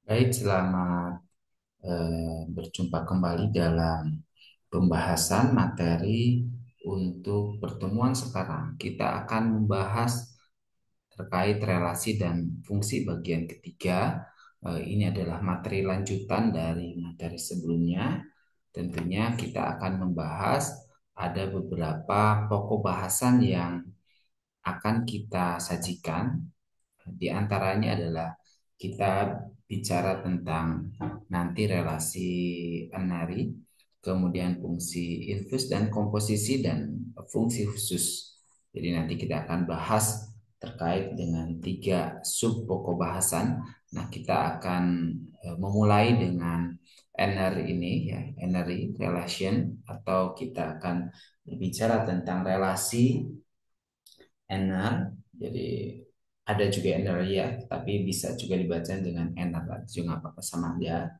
Baik, selamat berjumpa kembali dalam pembahasan materi untuk pertemuan sekarang. Kita akan membahas terkait relasi dan fungsi bagian ketiga. Ini adalah materi lanjutan dari materi sebelumnya. Tentunya kita akan membahas ada beberapa pokok bahasan yang akan kita sajikan. Di antaranya adalah kita bicara tentang nanti relasi enari, kemudian fungsi infus dan komposisi dan fungsi khusus. Jadi nanti kita akan bahas terkait dengan tiga sub pokok bahasan. Nah, kita akan memulai dengan NR ini ya, NRI relation, atau kita akan berbicara tentang relasi NR. Jadi ada juga NR ya, tapi bisa juga dibaca dengan NR juga nggak apa-apa, sama aja.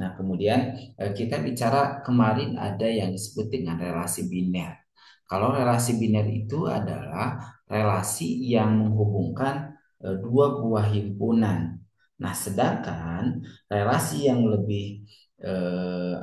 Nah, kemudian kita bicara kemarin ada yang disebut dengan relasi biner. Kalau relasi biner itu adalah relasi yang menghubungkan dua buah himpunan. Nah, sedangkan relasi yang lebih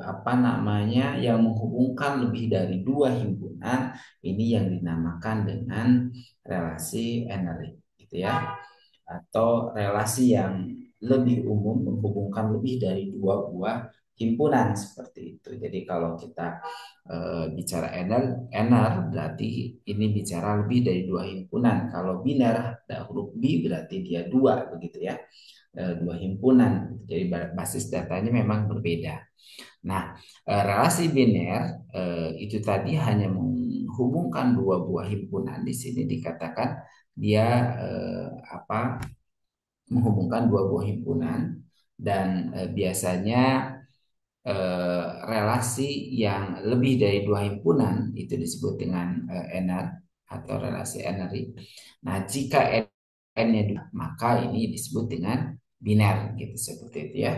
apa namanya yang menghubungkan lebih dari dua himpunan ini yang dinamakan dengan relasi energi, gitu ya, atau relasi yang lebih umum menghubungkan lebih dari dua buah himpunan seperti itu. Jadi kalau kita bicara ener berarti ini bicara lebih dari dua himpunan. Kalau biner ada huruf B berarti dia dua begitu ya. Dua himpunan. Jadi basis datanya memang berbeda. Nah, relasi biner itu tadi hanya menghubungkan dua buah himpunan. Di sini dikatakan dia apa menghubungkan dua buah himpunan, dan biasanya relasi yang lebih dari dua himpunan itu disebut dengan enar atau relasi enari. Nah, jika n-nya dua, maka ini disebut dengan biner gitu seperti itu ya.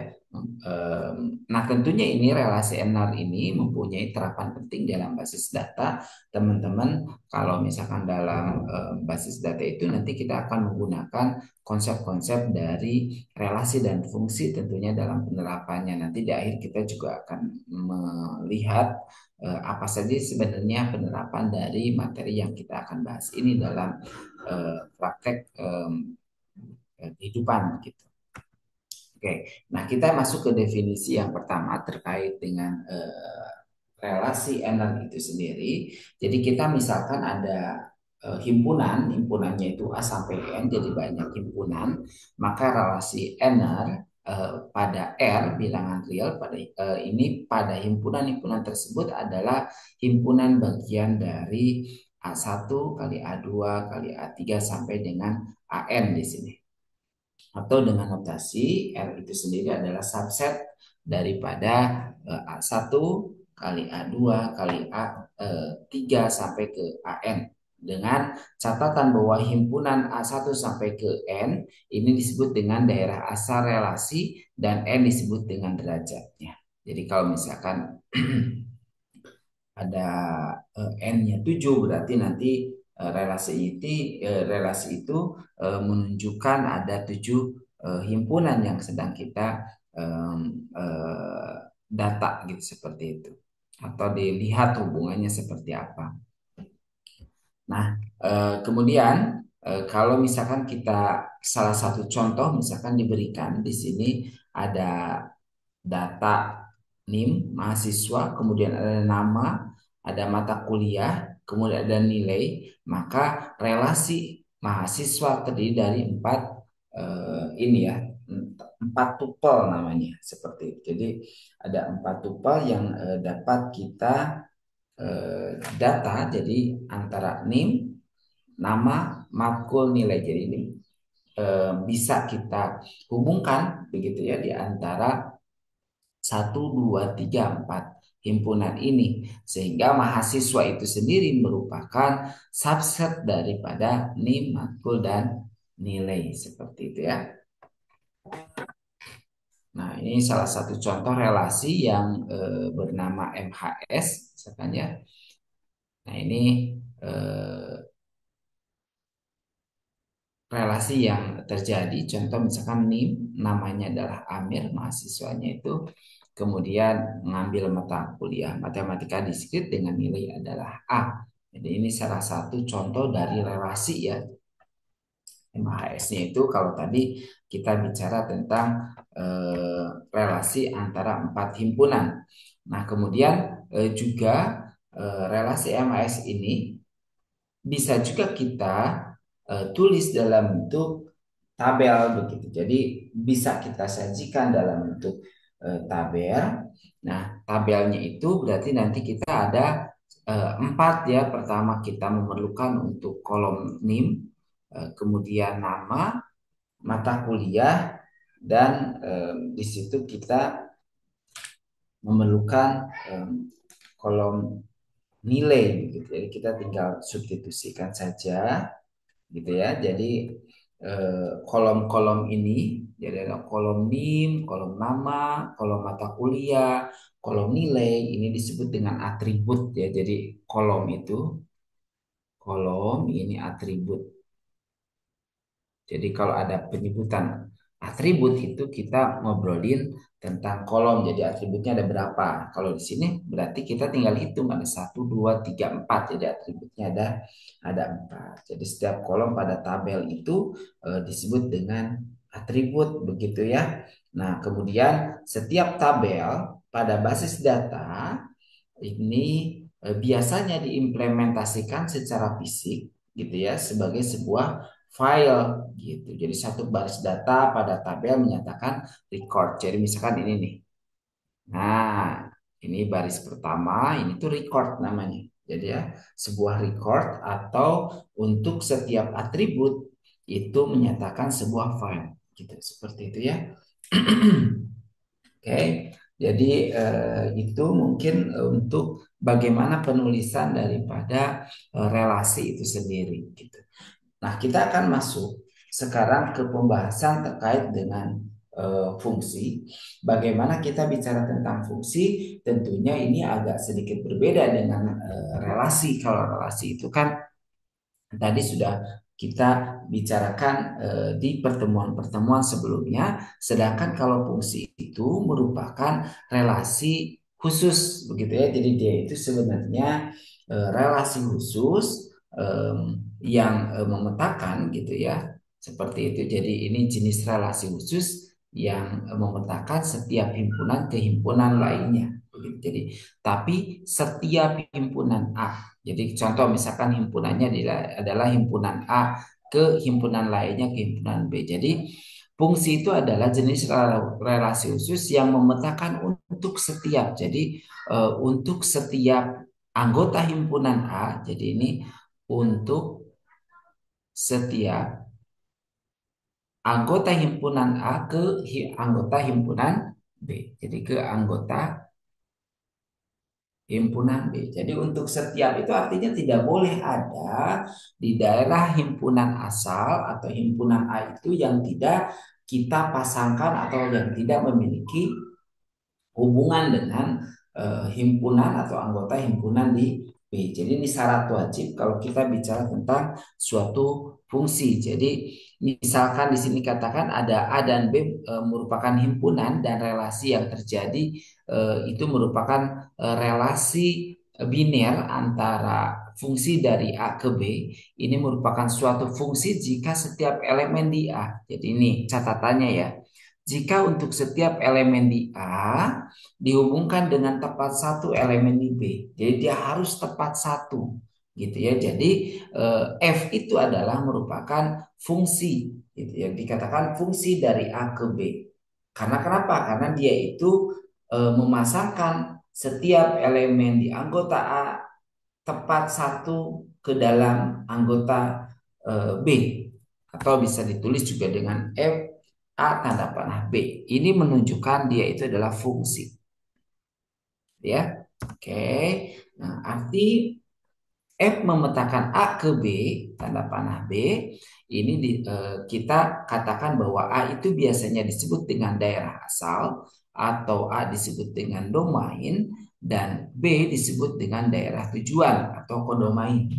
Nah, tentunya ini relasi enar ini mempunyai terapan penting dalam basis data. Teman-teman, kalau misalkan dalam basis data itu nanti kita akan menggunakan konsep-konsep dari relasi dan fungsi tentunya dalam penerapannya. Nanti di akhir kita juga akan melihat apa saja sebenarnya penerapan dari materi yang kita akan bahas ini dalam praktek kehidupan gitu. Oke, nah kita masuk ke definisi yang pertama terkait dengan relasi energi itu sendiri. Jadi kita misalkan ada himpunan, himpunannya itu A sampai N, jadi banyak himpunan, maka relasi ener pada R bilangan real pada ini pada himpunan-himpunan tersebut adalah himpunan bagian dari A1 kali A2 kali A3 sampai dengan AN di sini. Atau dengan notasi R itu sendiri adalah subset daripada A1 kali A2 kali A3 sampai ke AN. Dengan catatan bahwa himpunan A1 sampai ke N ini disebut dengan daerah asal relasi dan N disebut dengan derajatnya. Jadi kalau misalkan ada N-nya 7 berarti nanti relasi itu menunjukkan ada 7 himpunan yang sedang kita eh, data gitu seperti itu, atau dilihat hubungannya seperti apa. Nah, kemudian kalau misalkan kita salah satu contoh misalkan diberikan di sini ada data NIM mahasiswa, kemudian ada nama, ada mata kuliah, kemudian ada nilai, maka relasi mahasiswa terdiri dari empat ini ya, empat tupel namanya seperti itu. Jadi ada empat tupel yang dapat kita data, jadi antara NIM, nama, matkul, nilai. Jadi ini bisa kita hubungkan begitu ya di antara satu, dua, tiga, empat himpunan ini, sehingga mahasiswa itu sendiri merupakan subset daripada NIM, matkul, dan nilai seperti itu ya. Nah, ini salah satu contoh relasi yang bernama MHS misalkan ya. Nah, ini relasi yang terjadi. Contoh misalkan NIM namanya adalah Amir, mahasiswanya itu kemudian mengambil mata kuliah matematika diskrit dengan nilai adalah A. Jadi ini salah satu contoh dari relasi ya. MHS-nya itu kalau tadi kita bicara tentang relasi antara empat himpunan. Nah, kemudian juga relasi MHS ini bisa juga kita tulis dalam bentuk tabel begitu. Jadi bisa kita sajikan dalam bentuk tabel. Nah, tabelnya itu berarti nanti kita ada empat ya. Pertama kita memerlukan untuk kolom NIM, kemudian nama, mata kuliah, dan di situ kita memerlukan kolom nilai gitu. Jadi kita tinggal substitusikan saja gitu ya. Jadi kolom-kolom ini jadi ada kolom NIM, kolom nama, kolom mata kuliah, kolom nilai ini disebut dengan atribut ya. Jadi kolom ini atribut. Jadi kalau ada penyebutan atribut itu kita ngobrolin tentang kolom. Jadi atributnya ada berapa? Kalau di sini berarti kita tinggal hitung ada satu, dua, tiga, empat. Jadi atributnya ada empat. Jadi setiap kolom pada tabel itu disebut dengan atribut begitu ya. Nah kemudian setiap tabel pada basis data ini biasanya diimplementasikan secara fisik gitu ya sebagai sebuah file gitu. Jadi satu baris data pada tabel menyatakan record. Jadi misalkan ini nih. Nah, ini baris pertama, ini tuh record namanya. Jadi ya, sebuah record atau untuk setiap atribut itu menyatakan sebuah file gitu. Seperti itu ya. Oke, jadi itu mungkin untuk bagaimana penulisan daripada relasi itu sendiri gitu. Nah, kita akan masuk sekarang ke pembahasan terkait dengan fungsi. Bagaimana kita bicara tentang fungsi, tentunya ini agak sedikit berbeda dengan relasi. Kalau relasi itu kan tadi sudah kita bicarakan di pertemuan-pertemuan sebelumnya, sedangkan kalau fungsi itu merupakan relasi khusus begitu ya. Jadi dia itu sebenarnya relasi khusus yang memetakan gitu ya. Seperti itu. Jadi ini jenis relasi khusus yang memetakan setiap himpunan ke himpunan lainnya. Begitu. Jadi, tapi setiap himpunan A jadi contoh misalkan himpunannya adalah himpunan A ke himpunan lainnya ke himpunan B. Jadi fungsi itu adalah jenis relasi khusus yang memetakan untuk setiap. Jadi untuk setiap anggota himpunan A. Jadi ini untuk setiap anggota himpunan A ke anggota himpunan B. Jadi ke anggota himpunan B. Jadi untuk setiap itu artinya tidak boleh ada di daerah himpunan asal atau himpunan A itu yang tidak kita pasangkan atau yang tidak memiliki hubungan dengan himpunan atau anggota himpunan di B. Jadi ini syarat wajib kalau kita bicara tentang suatu fungsi. Jadi misalkan di sini katakan ada A dan B merupakan himpunan dan relasi yang terjadi itu merupakan relasi biner antara fungsi dari A ke B. Ini merupakan suatu fungsi jika setiap elemen di A. Jadi ini catatannya ya. Jika untuk setiap elemen di A dihubungkan dengan tepat satu elemen di B, jadi dia harus tepat satu, gitu ya. Jadi F itu adalah merupakan fungsi, gitu ya. Dikatakan fungsi dari A ke B. Karena kenapa? Karena dia itu memasangkan setiap elemen di anggota A tepat satu ke dalam anggota B, atau bisa ditulis juga dengan F A tanda panah B. Ini menunjukkan dia itu adalah fungsi. Ya. Oke. Nah, arti F memetakan A ke B tanda panah B ini kita katakan bahwa A itu biasanya disebut dengan daerah asal atau A disebut dengan domain dan B disebut dengan daerah tujuan atau kodomain.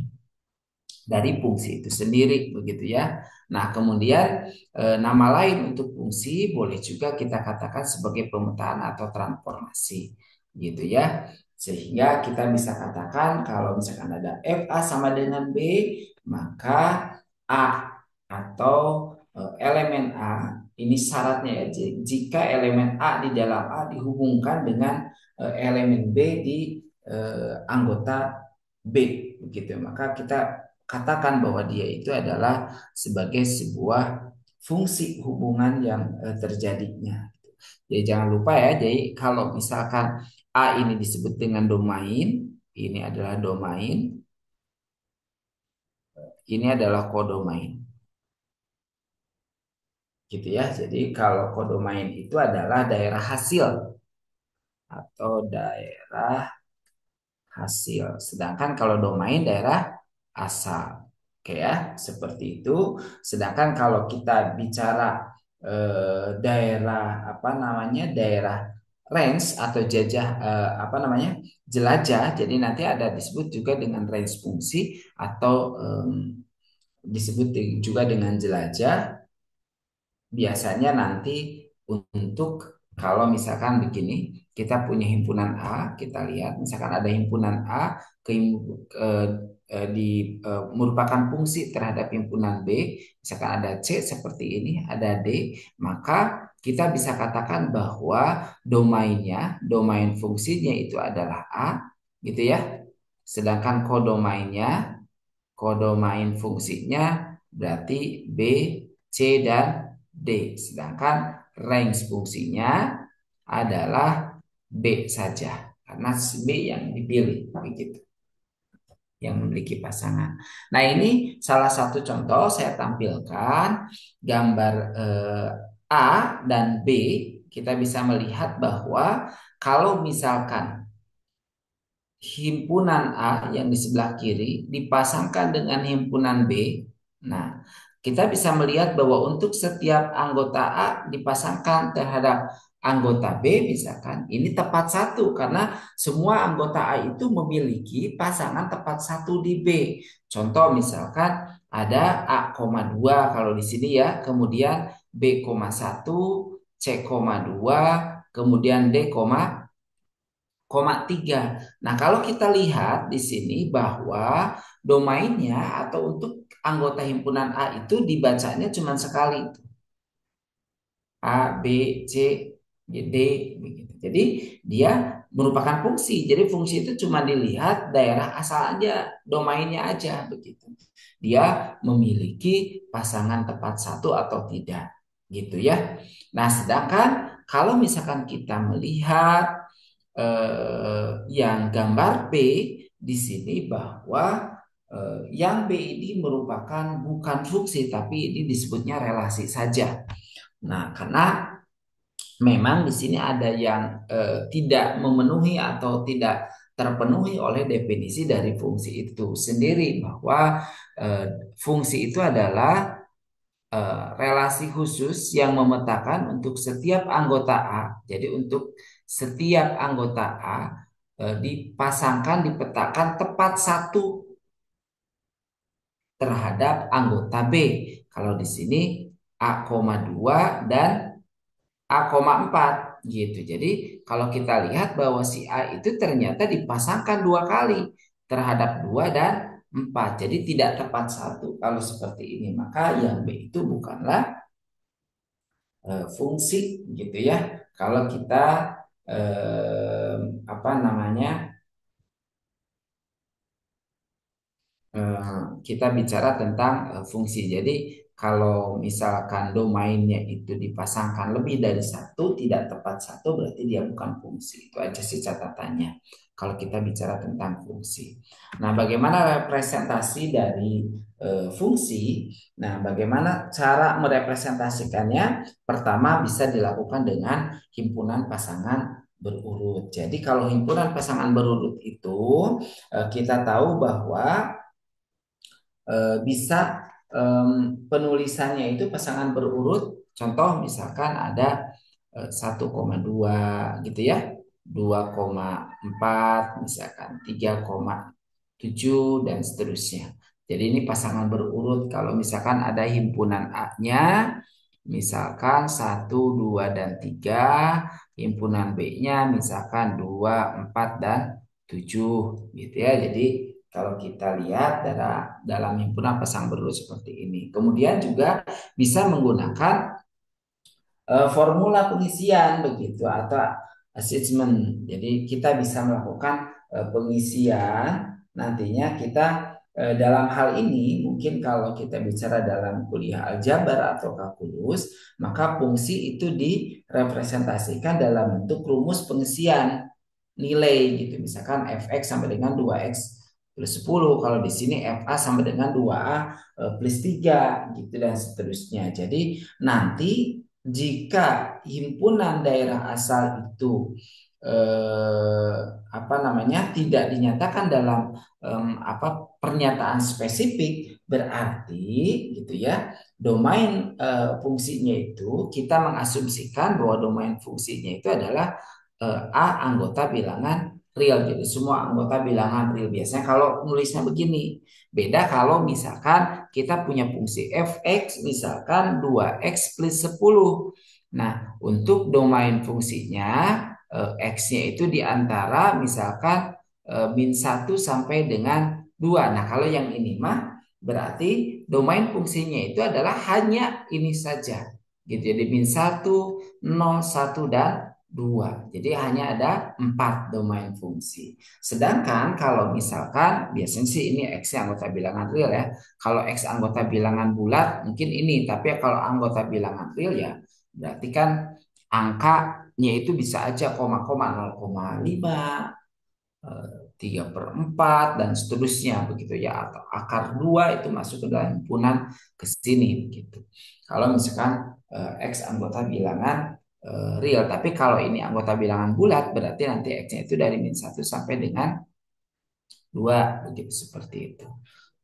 dari fungsi itu sendiri begitu ya. Nah, kemudian nama lain untuk fungsi boleh juga kita katakan sebagai pemetaan atau transformasi gitu ya. Sehingga kita bisa katakan kalau misalkan ada FA sama dengan B, maka A atau elemen A ini syaratnya ya, jika elemen A di dalam A dihubungkan dengan elemen B di anggota B begitu, maka kita katakan bahwa dia itu adalah sebagai sebuah fungsi hubungan yang terjadinya. Jadi jangan lupa ya, jadi kalau misalkan A ini disebut dengan domain, ini adalah domain, ini adalah kodomain. Gitu ya. Jadi kalau kodomain itu adalah daerah hasil atau daerah hasil. Sedangkan kalau domain daerah asal. Oke ya, seperti itu. Sedangkan kalau kita bicara daerah apa namanya? Daerah range atau jajah apa namanya? Jelajah. Jadi nanti ada disebut juga dengan range fungsi atau disebut juga dengan jelajah. Biasanya nanti untuk kalau misalkan begini, kita punya himpunan A, kita lihat misalkan ada himpunan A merupakan fungsi terhadap himpunan B, misalkan ada C seperti ini, ada D, maka kita bisa katakan bahwa domain fungsinya itu adalah A, gitu ya. Sedangkan kodomain fungsinya berarti B, C, dan D. Sedangkan range fungsinya adalah B saja. Karena B yang dipilih. Begitu. Yang memiliki pasangan. Nah ini salah satu contoh saya tampilkan gambar A dan B. Kita bisa melihat bahwa kalau misalkan himpunan A yang di sebelah kiri dipasangkan dengan himpunan B. Nah, kita bisa melihat bahwa untuk setiap anggota A dipasangkan terhadap anggota B, misalkan ini tepat satu karena semua anggota A itu memiliki pasangan tepat satu di B. Contoh misalkan ada A,2 kalau di sini ya, kemudian B,1, C,2, kemudian D,3. Nah, kalau kita lihat di sini bahwa domainnya atau untuk anggota himpunan A itu dibacanya cuma sekali. A, B, C, D, begitu. Jadi dia merupakan fungsi. Jadi fungsi itu cuma dilihat daerah asal aja, domainnya aja begitu. Dia memiliki pasangan tepat satu atau tidak, gitu ya. Nah, sedangkan kalau misalkan kita melihat yang gambar B di sini bahwa yang B ini merupakan bukan fungsi tapi ini disebutnya relasi saja. Nah, karena memang di sini ada yang tidak memenuhi atau tidak terpenuhi oleh definisi dari fungsi itu sendiri bahwa fungsi itu adalah relasi khusus yang memetakan untuk setiap anggota A. Jadi untuk setiap anggota A dipasangkan, dipetakan tepat satu terhadap anggota B. Kalau di sini A,2 dan A,4 gitu. Jadi kalau kita lihat bahwa si A itu ternyata dipasangkan dua kali terhadap 2 dan 4. Jadi tidak tepat satu. Kalau seperti ini maka yang B itu bukanlah fungsi gitu ya. Kalau kita apa namanya kita bicara tentang fungsi. Jadi kalau misalkan domainnya itu dipasangkan lebih dari satu, tidak tepat satu, berarti dia bukan fungsi. Itu aja sih catatannya. Kalau kita bicara tentang fungsi. Nah, bagaimana representasi dari fungsi? Nah, bagaimana cara merepresentasikannya? Pertama bisa dilakukan dengan himpunan pasangan berurut. Jadi kalau himpunan pasangan berurut itu kita tahu bahwa bisa penulisannya itu pasangan berurut. Contoh misalkan ada 1,2 gitu ya, 2,4 misalkan 3,7 dan seterusnya. Jadi ini pasangan berurut. Kalau misalkan ada himpunan A-nya, misalkan satu, 2, dan 3, himpunan B-nya misalkan 2, 4, dan 7, gitu ya. Jadi kalau kita lihat dalam himpunan pasangan berurut seperti ini. Kemudian juga bisa menggunakan formula pengisian begitu atau assessment. Jadi kita bisa melakukan pengisian nantinya kita dalam hal ini mungkin kalau kita bicara dalam kuliah aljabar atau kalkulus maka fungsi itu direpresentasikan dalam bentuk rumus pengisian nilai gitu. Misalkan fx sama dengan 2x plus 10. Kalau di sini fa sama dengan 2a plus 3 gitu dan seterusnya. Jadi nanti jika himpunan daerah asal itu eh, apa namanya tidak dinyatakan dalam pernyataan spesifik berarti gitu ya domain fungsinya itu kita mengasumsikan bahwa domain fungsinya itu adalah A anggota bilangan real. Jadi semua anggota bilangan real. Biasanya kalau nulisnya begini. Beda kalau misalkan kita punya fungsi fx misalkan 2x plus 10. Nah, untuk domain fungsinya x-nya itu di antara misalkan min 1 sampai dengan 2. Nah, kalau yang ini mah berarti domain fungsinya itu adalah hanya ini saja. Gitu. Jadi min 1, 0, 1, dan 2. Jadi hanya ada 4 domain fungsi. Sedangkan kalau misalkan biasanya sih ini X anggota bilangan real ya. Kalau X anggota bilangan bulat mungkin ini. Tapi kalau anggota bilangan real ya berarti kan angkanya itu bisa aja koma-koma 0,5, 3/4 dan seterusnya begitu ya atau akar 2 itu masuk ke dalam himpunan ke sini begitu. Kalau misalkan X anggota bilangan real, tapi kalau ini anggota bilangan bulat berarti nanti X-nya itu dari min 1 sampai dengan 2 begitu seperti itu.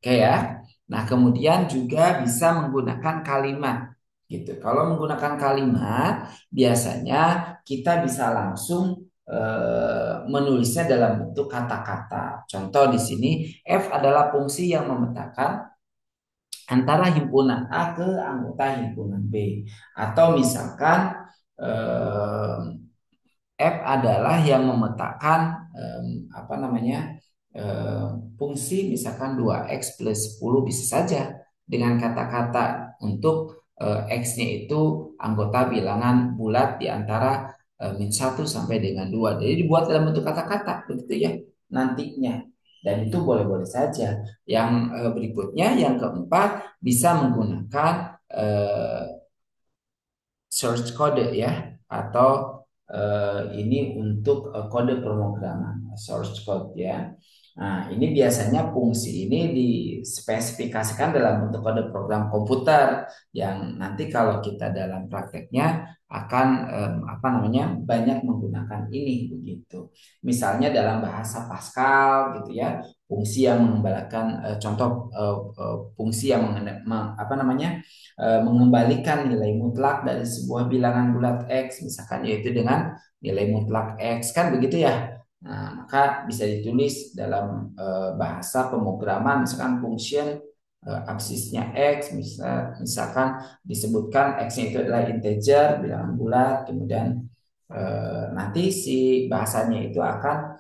Oke ya. Nah, kemudian juga bisa menggunakan kalimat gitu. Kalau menggunakan kalimat biasanya kita bisa langsung menulisnya dalam bentuk kata-kata. Contoh di sini F adalah fungsi yang memetakan antara himpunan A ke anggota himpunan B. Atau misalkan eh, F adalah yang memetakan apa namanya fungsi misalkan 2x plus 10 bisa saja dengan kata-kata untuk x-nya itu anggota bilangan bulat di antara min 1 sampai dengan 2. Jadi dibuat dalam bentuk kata-kata begitu ya nantinya. Dan itu boleh-boleh saja. Yang berikutnya yang keempat bisa menggunakan source code ya atau ini untuk kode pemrograman source code ya. Nah, ini biasanya fungsi ini dispesifikasikan dalam bentuk kode program komputer yang nanti kalau kita dalam prakteknya akan apa namanya banyak menggunakan ini begitu. Misalnya dalam bahasa Pascal gitu ya, fungsi yang mengembalikan contoh fungsi yang apa namanya mengembalikan nilai mutlak dari sebuah bilangan bulat X misalkan yaitu dengan nilai mutlak X kan begitu ya. Nah, maka bisa ditulis dalam bahasa pemrograman misalkan function absisnya X misalkan disebutkan X-nya itu adalah integer bilangan bulat kemudian nanti si bahasanya itu akan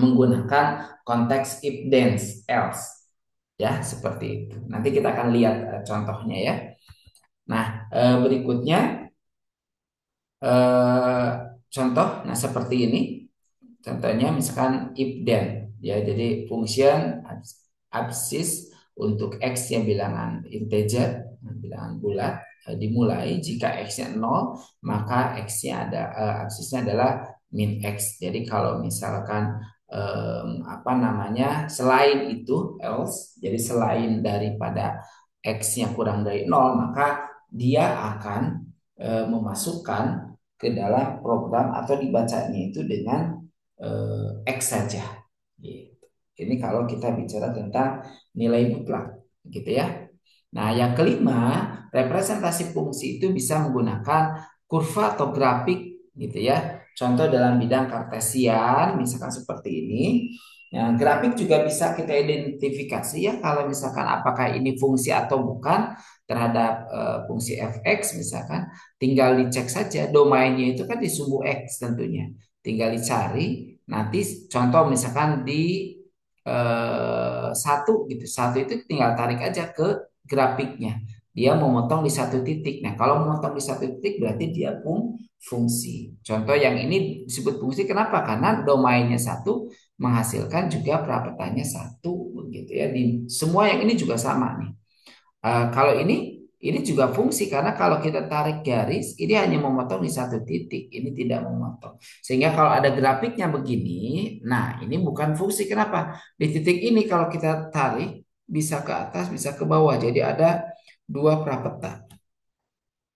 menggunakan konteks if then else ya seperti itu. Nanti kita akan lihat contohnya ya. Nah, berikutnya eh, contoh, nah seperti ini. Contohnya misalkan if then, ya jadi function abscis untuk x yang bilangan integer, bilangan bulat dimulai jika x-nya 0 maka x-nya abscisnya adalah min x. Jadi kalau misalkan apa namanya selain itu else, jadi selain daripada x-nya kurang dari 0 maka dia akan memasukkan ke dalam program atau dibacanya itu dengan X saja. Gitu. Ini kalau kita bicara tentang nilai mutlak, gitu ya. Nah, yang kelima, representasi fungsi itu bisa menggunakan kurva atau grafik, gitu ya. Contoh dalam bidang kartesian, misalkan seperti ini. Nah, grafik juga bisa kita identifikasi ya kalau misalkan apakah ini fungsi atau bukan terhadap fungsi fx misalkan, tinggal dicek saja domainnya itu kan di sumbu x tentunya. Tinggal dicari nanti contoh misalkan di satu gitu. Satu itu tinggal tarik aja ke grafiknya. Dia memotong di satu titik. Nah, kalau memotong di satu titik berarti dia fungsi. Contoh yang ini disebut fungsi kenapa? Karena domainnya satu menghasilkan juga perapetannya satu begitu ya. Di semua yang ini juga sama nih. Kalau ini juga fungsi karena kalau kita tarik garis ini hanya memotong di satu titik, ini tidak memotong. Sehingga kalau ada grafiknya begini, nah ini bukan fungsi. Kenapa? Di titik ini kalau kita tarik bisa ke atas, bisa ke bawah. Jadi ada dua prapeta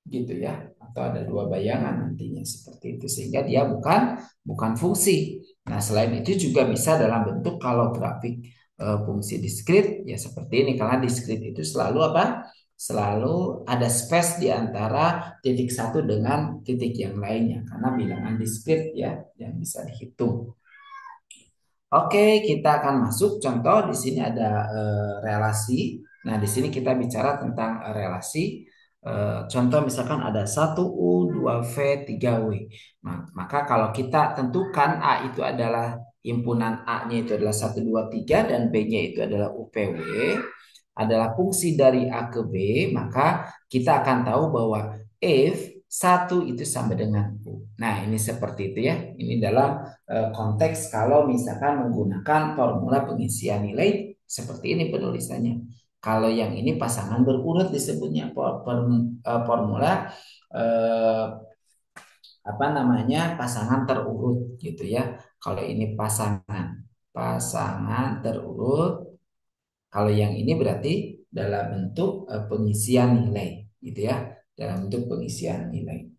gitu ya, atau ada dua bayangan nantinya seperti itu sehingga dia bukan fungsi. Nah, selain itu juga bisa dalam bentuk kalau grafik fungsi diskrit ya seperti ini karena diskrit itu selalu apa? Selalu ada space di antara titik satu dengan titik yang lainnya karena bilangan diskrit ya yang bisa dihitung. Oke, kita akan masuk contoh di sini ada relasi. Nah, di sini kita bicara tentang relasi. Contoh misalkan ada 1U, 2V, 3W. Nah, maka kalau kita tentukan A itu adalah himpunan A-nya itu adalah 1, 2, 3 dan B-nya itu adalah UPW, adalah fungsi dari A ke B, maka kita akan tahu bahwa if satu itu sama dengan U. Nah, ini seperti itu ya. Ini dalam konteks kalau misalkan menggunakan formula pengisian nilai seperti ini penulisannya. Kalau yang ini pasangan berurut disebutnya formula eh, apa namanya pasangan terurut gitu ya. Kalau ini pasangan terurut. Kalau yang ini berarti dalam bentuk pengisian nilai gitu ya. Dalam bentuk pengisian nilai.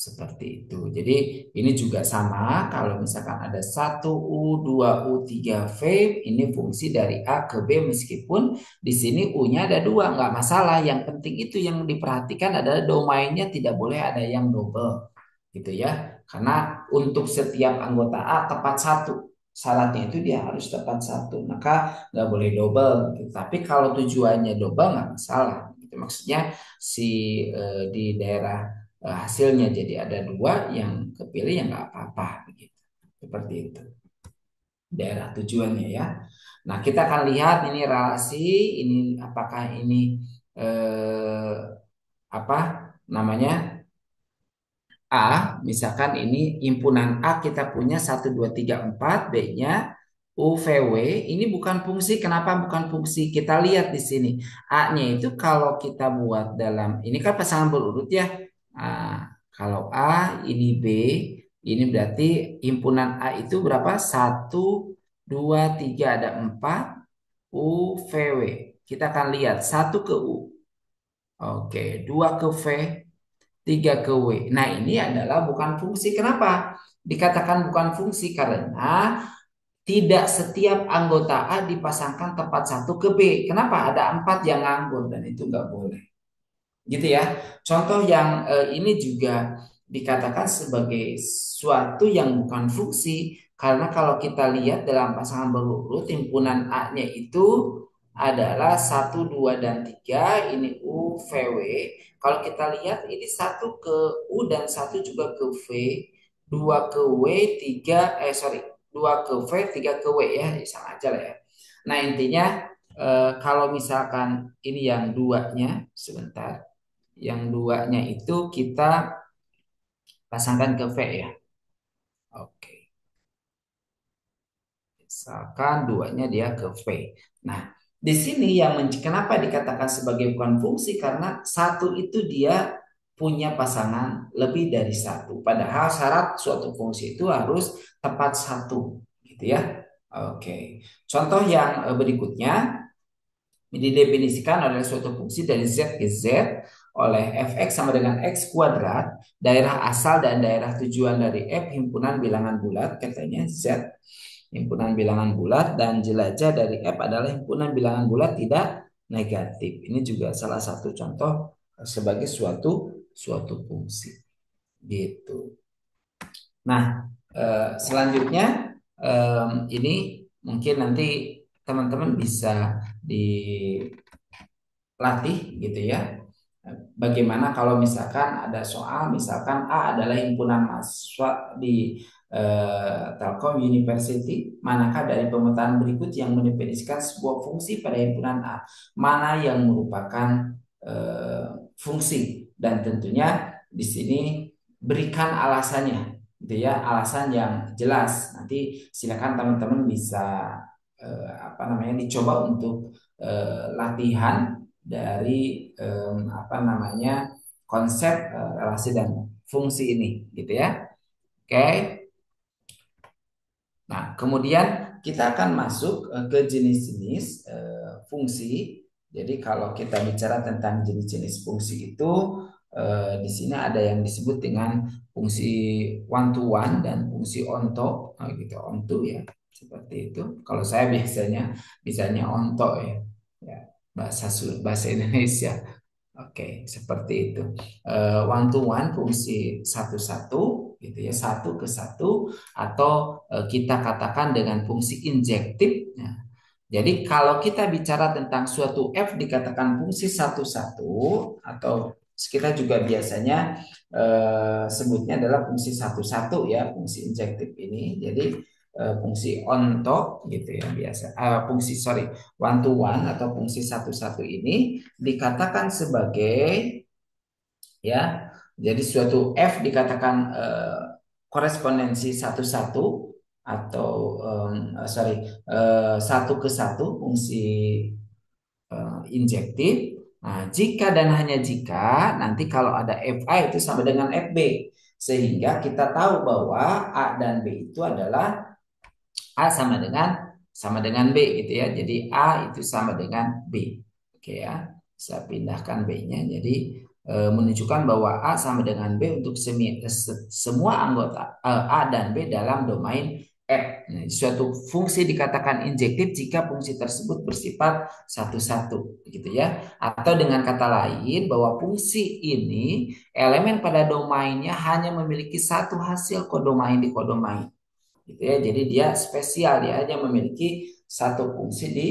Seperti itu. Jadi ini juga sama kalau misalkan ada 1U, 2U, 3V ini fungsi dari A ke B meskipun di sini U-nya ada dua nggak masalah. Yang penting itu yang diperhatikan adalah domainnya tidak boleh ada yang double gitu ya. Karena untuk setiap anggota A tepat satu. Syaratnya itu dia harus tepat satu. Maka nggak boleh double. Gitu. Tapi kalau tujuannya double nggak masalah. Gitu. Maksudnya si di daerah hasilnya jadi ada dua yang kepilih yang nggak apa-apa begitu seperti itu daerah tujuannya ya. Nah, kita akan lihat ini relasi ini apakah ini eh, apa namanya A, misalkan ini himpunan A kita punya 1, 2, 3, 4, B-nya UVW, ini bukan fungsi. Kenapa bukan fungsi? Kita lihat di sini. A-nya itu kalau kita buat dalam, ini kan pasangan berurut ya. Kalau A, ini B, ini berarti himpunan A itu berapa? 1, 2, 3 ada 4, UVW. Kita akan lihat, 1 ke U. Oke, 2 ke V, 3 ke W. Nah, ini adalah bukan fungsi. Kenapa? Dikatakan bukan fungsi karena tidak setiap anggota A dipasangkan tepat satu ke B. Kenapa? Ada 4 yang nganggur dan itu nggak boleh. Gitu ya. Contoh yang ini juga dikatakan sebagai suatu yang bukan fungsi karena kalau kita lihat dalam pasangan berurut himpunan A-nya itu adalah 1, 2, dan 3 ini U, V, W. Kalau kita lihat ini satu ke U dan satu juga ke V, dua ke W, tiga sorry, dua ke V, tiga ke W ya, sama aja lah ya. Nah intinya kalau misalkan ini yang duanya sebentar, yang duanya itu kita pasangkan ke V ya. Oke. Misalkan duanya dia ke V. Nah, di sini yang kenapa dikatakan sebagai bukan fungsi karena satu itu dia punya pasangan lebih dari satu. Padahal syarat suatu fungsi itu harus tepat satu, gitu ya. Oke. Contoh yang berikutnya didefinisikan oleh suatu fungsi dari Z ke Z oleh fx sama dengan x kuadrat, daerah asal dan daerah tujuan dari f himpunan bilangan bulat katanya Z himpunan bilangan bulat dan jelajah dari f adalah himpunan bilangan bulat tidak negatif. Ini juga salah satu contoh sebagai suatu fungsi gitu. Nah, selanjutnya Ini mungkin nanti teman-teman bisa latih gitu ya. Bagaimana kalau misalkan ada soal, misalkan A adalah himpunan mahasiswa di Telkom University, manakah dari pemetaan berikut yang mendefinisikan sebuah fungsi pada himpunan A? Mana yang merupakan eh, fungsi? Dan tentunya di sini berikan alasannya, gitu ya, alasan yang jelas. Nanti silakan teman-teman bisa apa namanya dicoba untuk latihan dari apa namanya konsep relasi dan fungsi ini gitu ya. Oke. Nah, kemudian kita akan masuk ke jenis-jenis fungsi. Jadi kalau kita bicara tentang jenis-jenis fungsi itu di sini ada yang disebut dengan fungsi one to one dan fungsi onto, gitu, onto ya, seperti itu. Kalau saya biasanya bisanya onto ya, ya bahasa Indonesia. Oke, seperti itu. One to one fungsi satu-satu, gitu ya, satu ke satu, atau kita katakan dengan fungsi injektif. Nah, jadi kalau kita bicara tentang suatu F dikatakan fungsi satu-satu, atau kita juga biasanya sebutnya adalah fungsi satu-satu ya, fungsi injektif ini. Jadi fungsi on top gitu ya biasa. Fungsi sorry one to one atau fungsi satu-satu ini dikatakan sebagai ya. Jadi suatu F dikatakan korespondensi satu-satu atau sorry satu ke satu fungsi injektif. Nah, jika dan hanya jika nanti kalau ada FA itu sama dengan FB, sehingga kita tahu bahwa A dan B itu adalah A sama dengan B gitu ya. Jadi A itu sama dengan B. Oke ya. Saya pindahkan B-nya. Jadi menunjukkan bahwa A sama dengan B untuk semua anggota A dan B dalam domain F. Nah, suatu fungsi dikatakan injektif jika fungsi tersebut bersifat satu-satu gitu ya. Atau dengan kata lain bahwa fungsi ini elemen pada domainnya hanya memiliki satu hasil kodomain di kodomain gitu ya. Jadi dia spesial, dia hanya memiliki satu fungsi di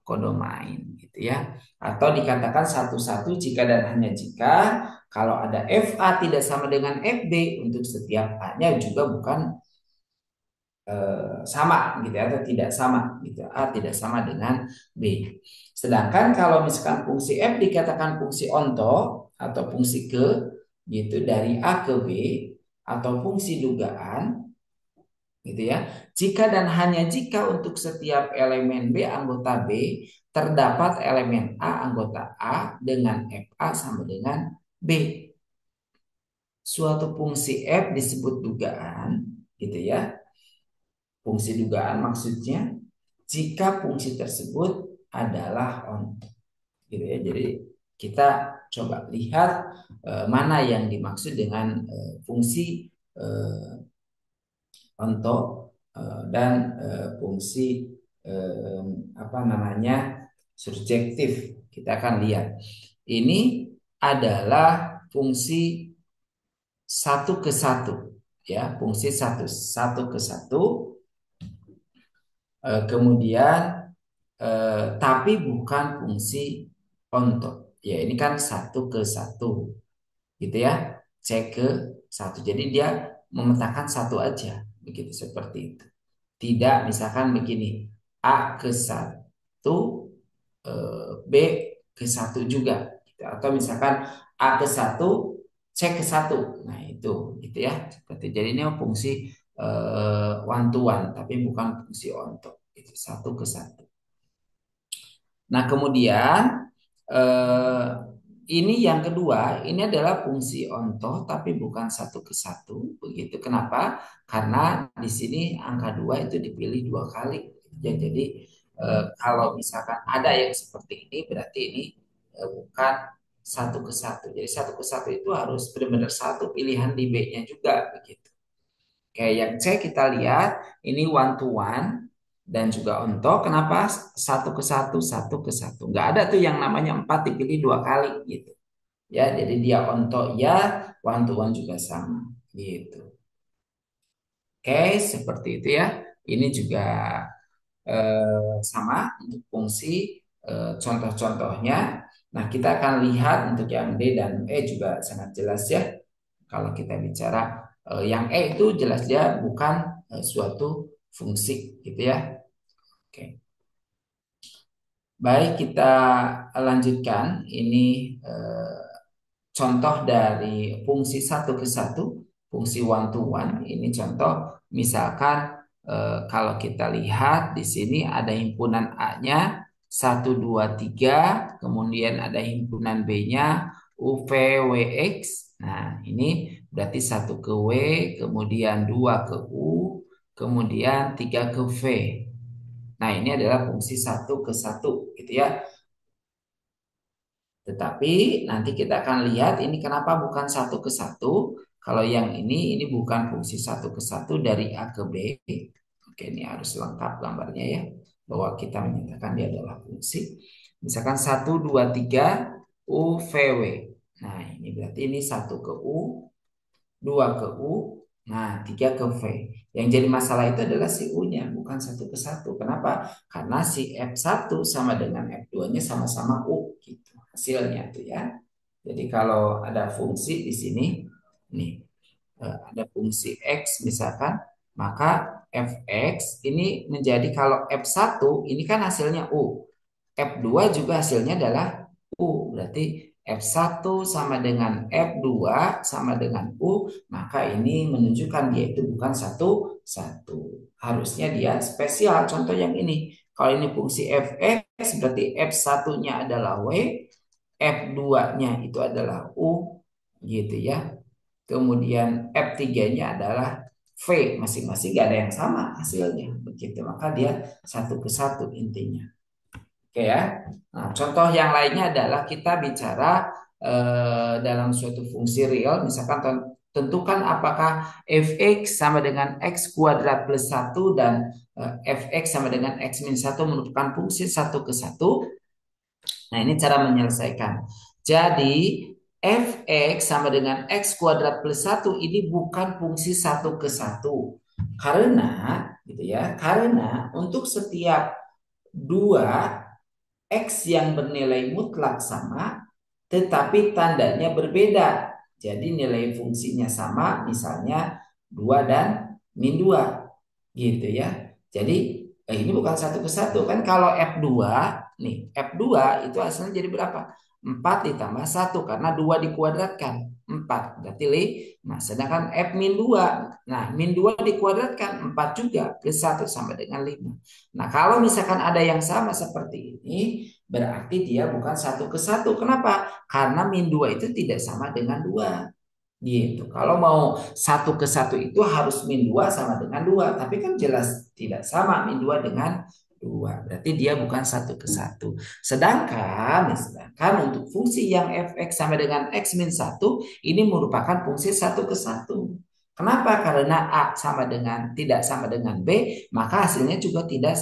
kodomain gitu ya. Atau dikatakan satu-satu jika dan hanya jika kalau ada FA tidak sama dengan FB untuk setiap A-nya juga bukan sama gitu ya, atau tidak sama gitu. A tidak sama dengan B. Sedangkan kalau misalkan fungsi F dikatakan fungsi onto atau fungsi ke gitu dari A ke B atau fungsi dugaan gitu ya. Jika dan hanya jika untuk setiap elemen B anggota B terdapat elemen A anggota A dengan FA sama dengan B. Suatu fungsi F disebut dugaan gitu ya. Fungsi dugaan maksudnya jika fungsi tersebut adalah onto gitu ya. Jadi kita coba lihat mana yang dimaksud dengan fungsi eh, untuk dan fungsi eh, apa namanya subjektif. Kita akan lihat ini adalah fungsi satu ke satu ya, fungsi satu ke satu. Kemudian tapi bukan fungsi onto ya, ini kan satu ke satu gitu ya, C ke satu, jadi dia memetakan satu aja begitu, seperti itu. Tidak misalkan begini, A ke satu, B ke satu juga gitu. Atau misalkan A ke satu, C ke satu, nah itu gitu ya, seperti, jadi ini fungsi one to one tapi bukan fungsi onto, itu satu ke satu. Nah, kemudian eh, ini yang kedua, ini adalah fungsi onto tapi bukan satu ke satu. Begitu. Kenapa? Karena di sini angka dua itu dipilih dua kali. Ya, jadi kalau misalkan ada yang seperti ini, berarti ini bukan satu ke satu. Jadi satu ke satu itu harus benar-benar satu pilihan di B-nya juga. Begitu. Kayak yang C kita lihat ini one to one dan juga onto. Kenapa satu ke satu, satu ke satu? Nggak ada tuh yang namanya empat dipilih dua kali gitu. Ya, jadi dia onto ya, one to one juga sama gitu. Oke, seperti itu ya. Ini juga sama untuk fungsi contoh-contohnya. Nah, kita akan lihat untuk yang D dan E juga sangat jelas ya. Kalau kita bicara yang E itu jelas dia bukan suatu fungsi gitu ya. Oke. Baik, kita lanjutkan. Ini contoh dari fungsi satu ke satu, fungsi one to one. Ini contoh, misalkan kalau kita lihat di sini ada himpunan A-nya 1, 2, 3, kemudian ada himpunan B-nya UVWX. Nah, ini berarti satu ke W, kemudian dua ke U, kemudian tiga ke V. Nah, ini adalah fungsi satu ke satu, gitu ya. Tetapi nanti kita akan lihat ini kenapa bukan satu ke satu. Kalau yang ini bukan fungsi satu ke satu dari A ke B. Oke, ini harus lengkap gambarnya ya. Bahwa kita menyatakan dia adalah fungsi. Misalkan 1, 2, 3 U, V, W. Nah, ini berarti ini satu ke U, 2 ke U, nah 3 ke V. Yang jadi masalah itu adalah si U-nya, bukan satu ke satu. Kenapa? Karena si F1 sama dengan F2-nya sama-sama U, gitu. Hasilnya tuh ya. Jadi kalau ada fungsi di sini, nih ada fungsi X misalkan, maka Fx ini menjadi kalau F1 ini kan hasilnya U. F2 juga hasilnya adalah U. Berarti F1 sama dengan F2 sama dengan U, maka ini menunjukkan dia itu bukan satu satu. Harusnya dia spesial. Contoh yang ini. Kalau ini fungsi Fx berarti F1-nya adalah W, F2-nya itu adalah U gitu ya. Kemudian F3-nya adalah V, masing-masing gak ada yang sama hasilnya begitu. Maka dia satu ke satu intinya. Oke ya. Nah, contoh yang lainnya adalah kita bicara dalam suatu fungsi real, misalkan tentukan apakah fx sama dengan x kuadrat plus satu dan fx sama dengan x min satu merupakan fungsi satu ke satu. Nah, ini cara menyelesaikan. Jadi, fx sama dengan x kuadrat plus satu ini bukan fungsi satu ke satu. Karena, gitu ya, karena untuk setiap dua X yang bernilai mutlak sama, tetapi tandanya berbeda. Jadi nilai fungsinya sama, misalnya 2 dan min 2 gitu ya. Jadi ini bukan satu ke satu kan kalau F2 nih, F2 itu hasilnya jadi berapa? 4 ditambah 1 karena 2 dikuadratkan 4 berarti 5. Nah, sedangkan F min 2, nah min 2 dikuadratkan 4 juga plus 1 sama dengan 5. Nah, kalau misalkan ada yang sama seperti ini, berarti dia bukan satu ke satu. Kenapa? Karena min 2 itu tidak sama dengan 2. Gitu. Kalau mau satu ke satu itu harus min 2 sama dengan 2. Tapi kan jelas tidak sama min 2 dengan 2. Berarti dia bukan satu ke satu. Sedangkan untuk fungsi yang fx sama dengan x min satu ini merupakan fungsi satu ke satu. Kenapa? Karena A sama dengan tidak sama dengan B, maka hasilnya juga tidak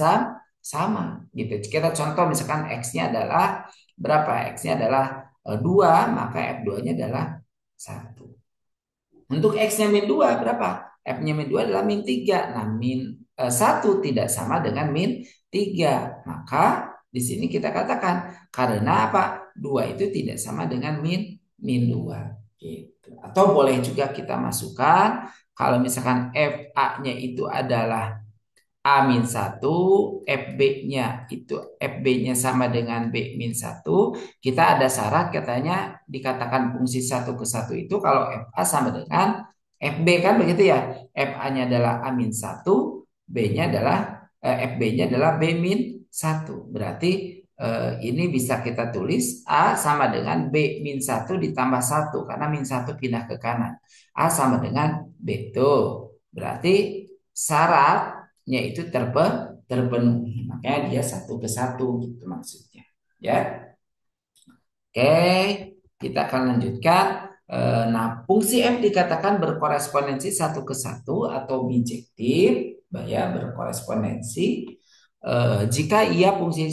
sama gitu. Kita contoh misalkan x-nya adalah berapa? X-nya adalah 2, maka F2-nya adalah 1. Untuk X-nya min 2 berapa? F-nya min 2 adalah min 3. Nah, min 1 tidak sama dengan min 3. Maka di sini kita katakan karena apa? 2 itu tidak sama dengan min 2. Gitu. Atau boleh juga kita masukkan kalau misalkan FA-nya itu adalah A min 1, FB-nya itu FB-nya sama dengan B min 1. Kita ada syarat katanya dikatakan fungsi satu ke satu itu kalau FA sama dengan FB kan begitu ya. FA-nya adalah A min 1, B-nya adalah FB-nya adalah B min 1. Berarti ini bisa kita tulis A sama dengan B min 1 ditambah 1 karena min 1 pindah ke kanan. A sama dengan B. Tuh. Berarti syarat itu terpenuhi. Makanya dia satu ke satu gitu maksudnya. Ya. Oke, kita akan lanjutkan. Nah, fungsi F dikatakan berkorespondensi satu ke satu atau bijektif, ya berkorespondensi jika ia fungsi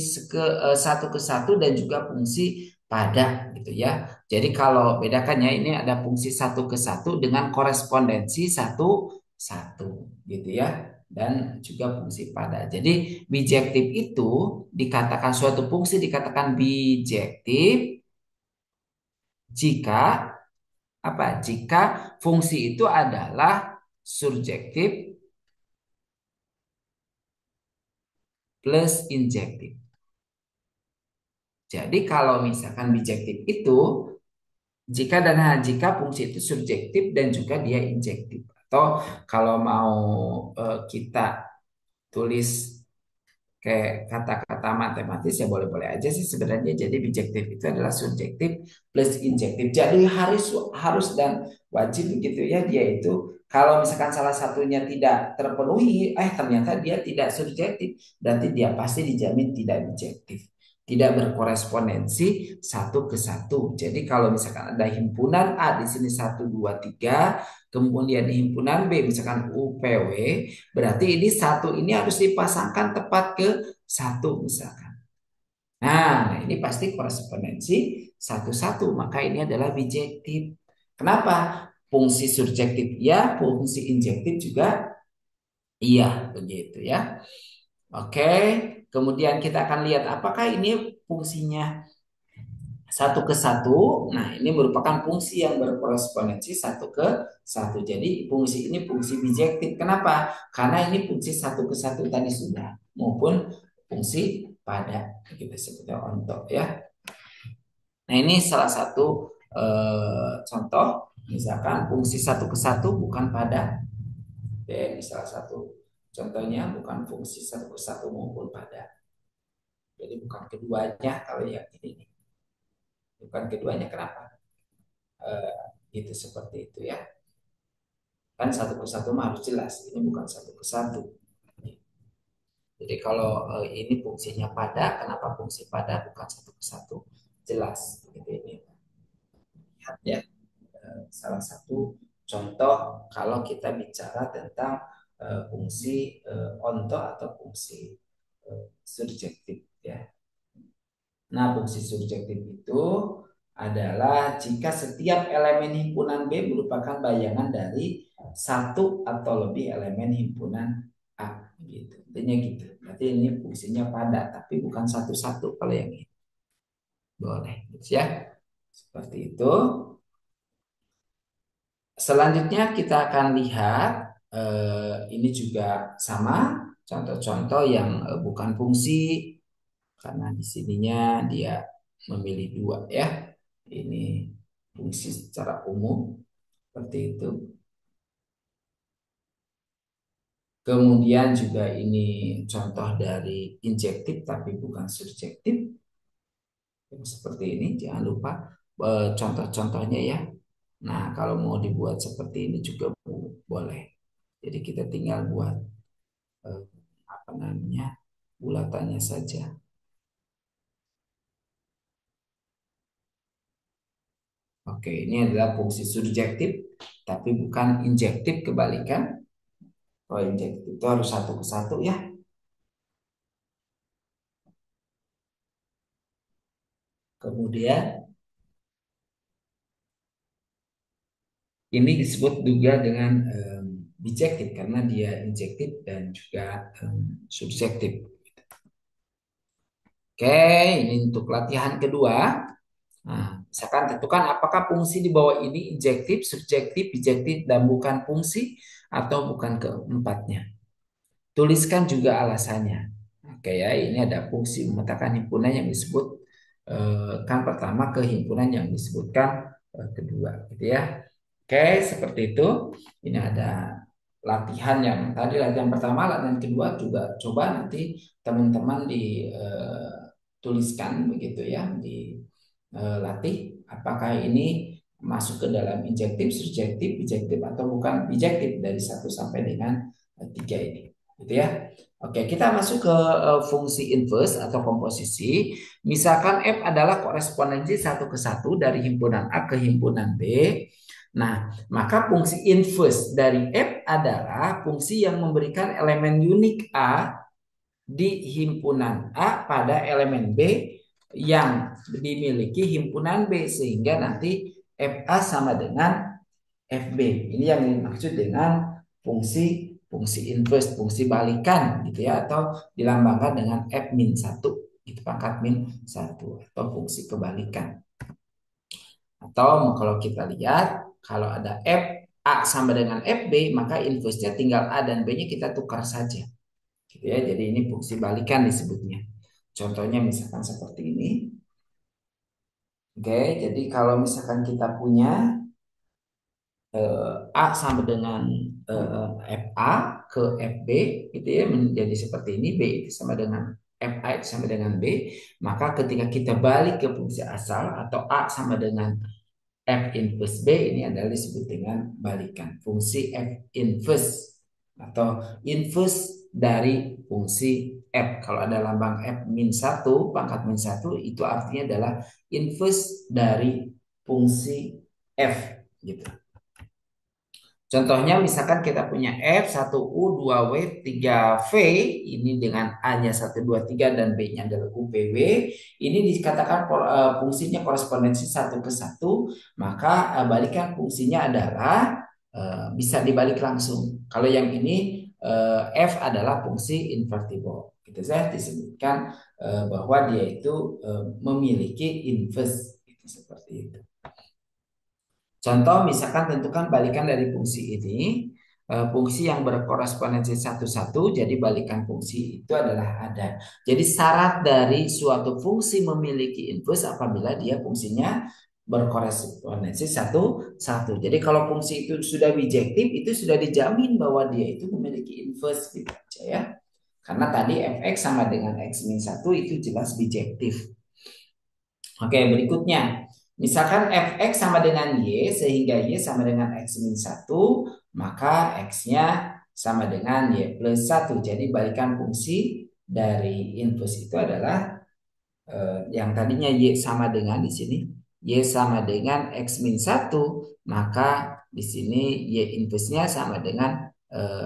satu ke satu dan juga fungsi pada gitu ya. Jadi kalau bedakannya ini ada fungsi satu ke satu dengan korespondensi satu satu gitu ya, dan juga fungsi pada. Jadi bijektif itu dikatakan suatu fungsi dikatakan bijektif jika apa? Jika fungsi itu adalah surjektif plus injektif. Jadi kalau misalkan bijektif itu jika fungsi itu subjektif dan juga dia injektif. Atau kalau mau kita tulis kayak kata-kata matematis ya boleh-boleh aja sih sebenarnya. Jadi bijektif itu adalah subjektif plus injektif. Jadi harus harus dan wajib begitu ya, dia itu kalau misalkan salah satunya tidak terpenuhi, ternyata dia tidak subjektif, berarti dia pasti dijamin tidak bijektif. Tidak berkorespondensi satu ke satu. Jadi kalau misalkan ada himpunan A di sini satu 2 3, kemudian himpunan B misalkan UPW, berarti ini satu ini harus dipasangkan tepat ke satu misalkan. Nah, ini pasti korespondensi satu-satu, maka ini adalah bijektif. Kenapa? Fungsi subjektif iya, fungsi injektif juga iya, begitu ya. Oke, kemudian kita akan lihat apakah ini fungsinya satu ke satu. Nah, ini merupakan fungsi yang berkorespondensi satu ke satu. Jadi fungsi ini fungsi bijektif. Kenapa? Karena ini fungsi satu ke satu tadi sudah, maupun fungsi pada kita sebutnya onto ya. Nah, ini salah satu contoh. Misalkan fungsi satu ke satu bukan pada. Oke, ini salah satu contohnya, bukan fungsi satu ke satu maupun pada. Jadi bukan keduanya kalau yang ini. Bukan keduanya, kenapa? Itu seperti itu ya. Kan satu ke satu mah harus jelas, ini bukan satu ke satu. Jadi kalau ini fungsinya pada, kenapa fungsi pada bukan satu ke satu? Jelas gitu ini. Lihat ya, salah satu contoh kalau kita bicara tentang fungsi onto atau fungsi surjektif ya. Nah, fungsi subjektif itu adalah jika setiap elemen himpunan B merupakan bayangan dari satu atau lebih elemen himpunan A gitu. Intinya gitu. Berarti ini fungsinya pada, tapi bukan satu-satu kalau yang ini. Boleh, gitu ya. Seperti itu. Selanjutnya kita akan lihat ini juga sama contoh-contoh yang bukan fungsi, karena di sininya dia memilih dua ya. Ini fungsi secara umum seperti itu. Kemudian juga ini contoh dari injektif tapi bukan subjektif. Seperti ini jangan lupa contoh-contohnya ya. Nah, kalau mau dibuat seperti ini juga boleh. Jadi kita tinggal buat eh, apa namanya bulatannya saja. Oke, ini adalah fungsi subjektif tapi bukan injektif, kebalikan. Kalau injektif itu harus satu ke satu ya. Kemudian ini disebut juga dengan bijektif karena dia injektif dan juga subjektif. Oke, ini untuk latihan kedua. Nah, misalkan tentukan apakah fungsi di bawah ini injektif, subjektif, bijektif, dan bukan fungsi atau bukan keempatnya. Tuliskan juga alasannya. Oke ya, ini ada fungsi memetakan himpunan yang disebut kan pertama ke himpunan yang disebutkan kedua, gitu ya. Oke, seperti itu. Ini ada latihan yang tadi latihan pertama, latihan kedua juga coba nanti teman-teman dituliskan begitu ya, dilatih apakah ini masuk ke dalam injektif, subjektif, bijektif atau bukan bijektif dari satu sampai dengan tiga ini, gitu ya. Oke, kita masuk ke fungsi inverse atau komposisi. Misalkan F adalah korespondensi satu ke satu dari himpunan A ke himpunan B. Nah, maka fungsi inverse dari F adalah fungsi yang memberikan elemen unik A di himpunan A pada elemen B yang dimiliki himpunan B, sehingga nanti FA sama dengan FB. Ini yang dimaksud dengan fungsi fungsi inverse, fungsi balikan gitu ya, atau dilambangkan dengan f min satu gitu, pangkat min satu, atau fungsi kebalikan. Atau kalau kita lihat kalau ada f a sama dengan fb, maka inverse-nya tinggal a dan b-nya kita tukar saja gitu ya. Jadi ini fungsi balikan disebutnya. Contohnya misalkan seperti ini. Oke, jadi kalau misalkan kita punya A sama dengan FA ke FB gitu ya, menjadi seperti ini, B itu sama dengan FA itu sama dengan B, maka ketika kita balik ke fungsi asal atau A sama dengan F inverse B, ini adalah disebut dengan balikan fungsi F inverse atau inverse dari fungsi F. Kalau ada lambang F min satu, pangkat min satu, itu artinya adalah inverse dari fungsi F gitu. Contohnya misalkan kita punya F, 1U, 2W, 3V, ini dengan A-nya 1, 2, 3 dan B-nya adalah UPW. Ini dikatakan fungsinya korespondensi satu ke satu, maka balikan fungsinya adalah bisa dibalik langsung. Kalau yang ini F adalah fungsi invertible. Gitu saya disebutkan bahwa dia itu memiliki inverse, gitu, seperti itu. Contoh misalkan tentukan balikan dari fungsi ini, fungsi yang berkorespondensi satu-satu, jadi balikan fungsi itu adalah ada. Jadi syarat dari suatu fungsi memiliki inverse apabila dia fungsinya berkorespondensi satu-satu. Jadi kalau fungsi itu sudah bijektif, itu sudah dijamin bahwa dia itu memiliki inverse gitu aja ya. Karena tadi fx sama dengan x min 1 itu jelas bijektif. Oke, berikutnya. Misalkan fx sama dengan y, sehingga y sama dengan x min satu, maka x-nya sama dengan y plus satu. Jadi balikan fungsi dari inverse itu adalah yang tadinya y sama dengan di sini, y sama dengan x min satu, maka di sini y inverse-nya sama dengan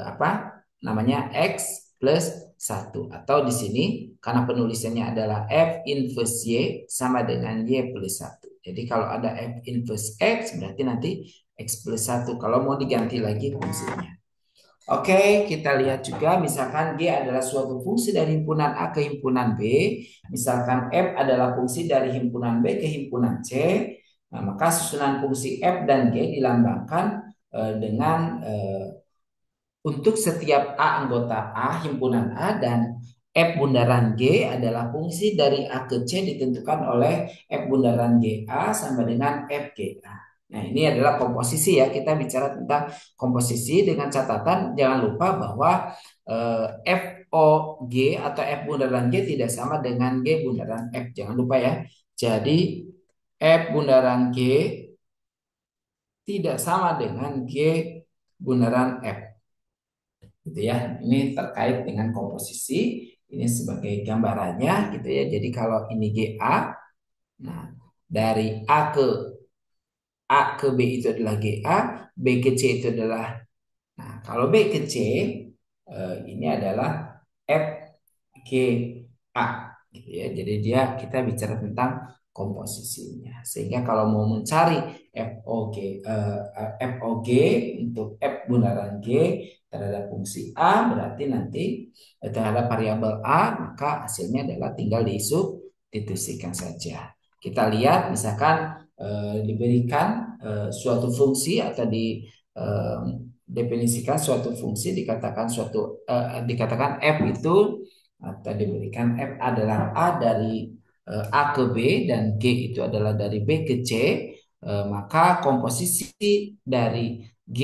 apa? Namanya x plus satu, atau di sini karena penulisannya adalah f inverse y sama dengan y plus satu. Jadi kalau ada f inverse x berarti nanti x plus satu kalau mau diganti lagi fungsinya. Oke, kita lihat juga misalkan G adalah suatu fungsi dari himpunan A ke himpunan B. Misalkan F adalah fungsi dari himpunan B ke himpunan C. Nah, maka susunan fungsi F dan G dilambangkan dengan untuk setiap A anggota A, himpunan A, dan F bundaran G adalah fungsi dari A ke C ditentukan oleh F bundaran GA sama dengan FGA. Nah, ini adalah komposisi ya. Kita bicara tentang komposisi dengan catatan jangan lupa bahwa FOG atau F bundaran G tidak sama dengan G bundaran F. Jangan lupa ya. Jadi F bundaran G tidak sama dengan G bundaran F. Gitu ya. Ini terkait dengan komposisi. Ini sebagai gambarannya gitu ya. Jadi kalau ini GA, nah dari A ke B itu adalah GA, B ke C itu adalah, nah kalau B ke C ini adalah F G A gitu ya. Jadi dia kita bicara tentang komposisinya. Sehingga kalau mau mencari FOG FOG untuk F bundaran G terhadap fungsi A berarti nanti terhadap variabel A, maka hasilnya adalah tinggal disubstitusikan saja. Kita lihat misalkan diberikan suatu fungsi atau definisikan suatu fungsi, dikatakan f itu atau diberikan f adalah a dari a ke b dan g itu adalah dari b ke c, maka komposisi dari g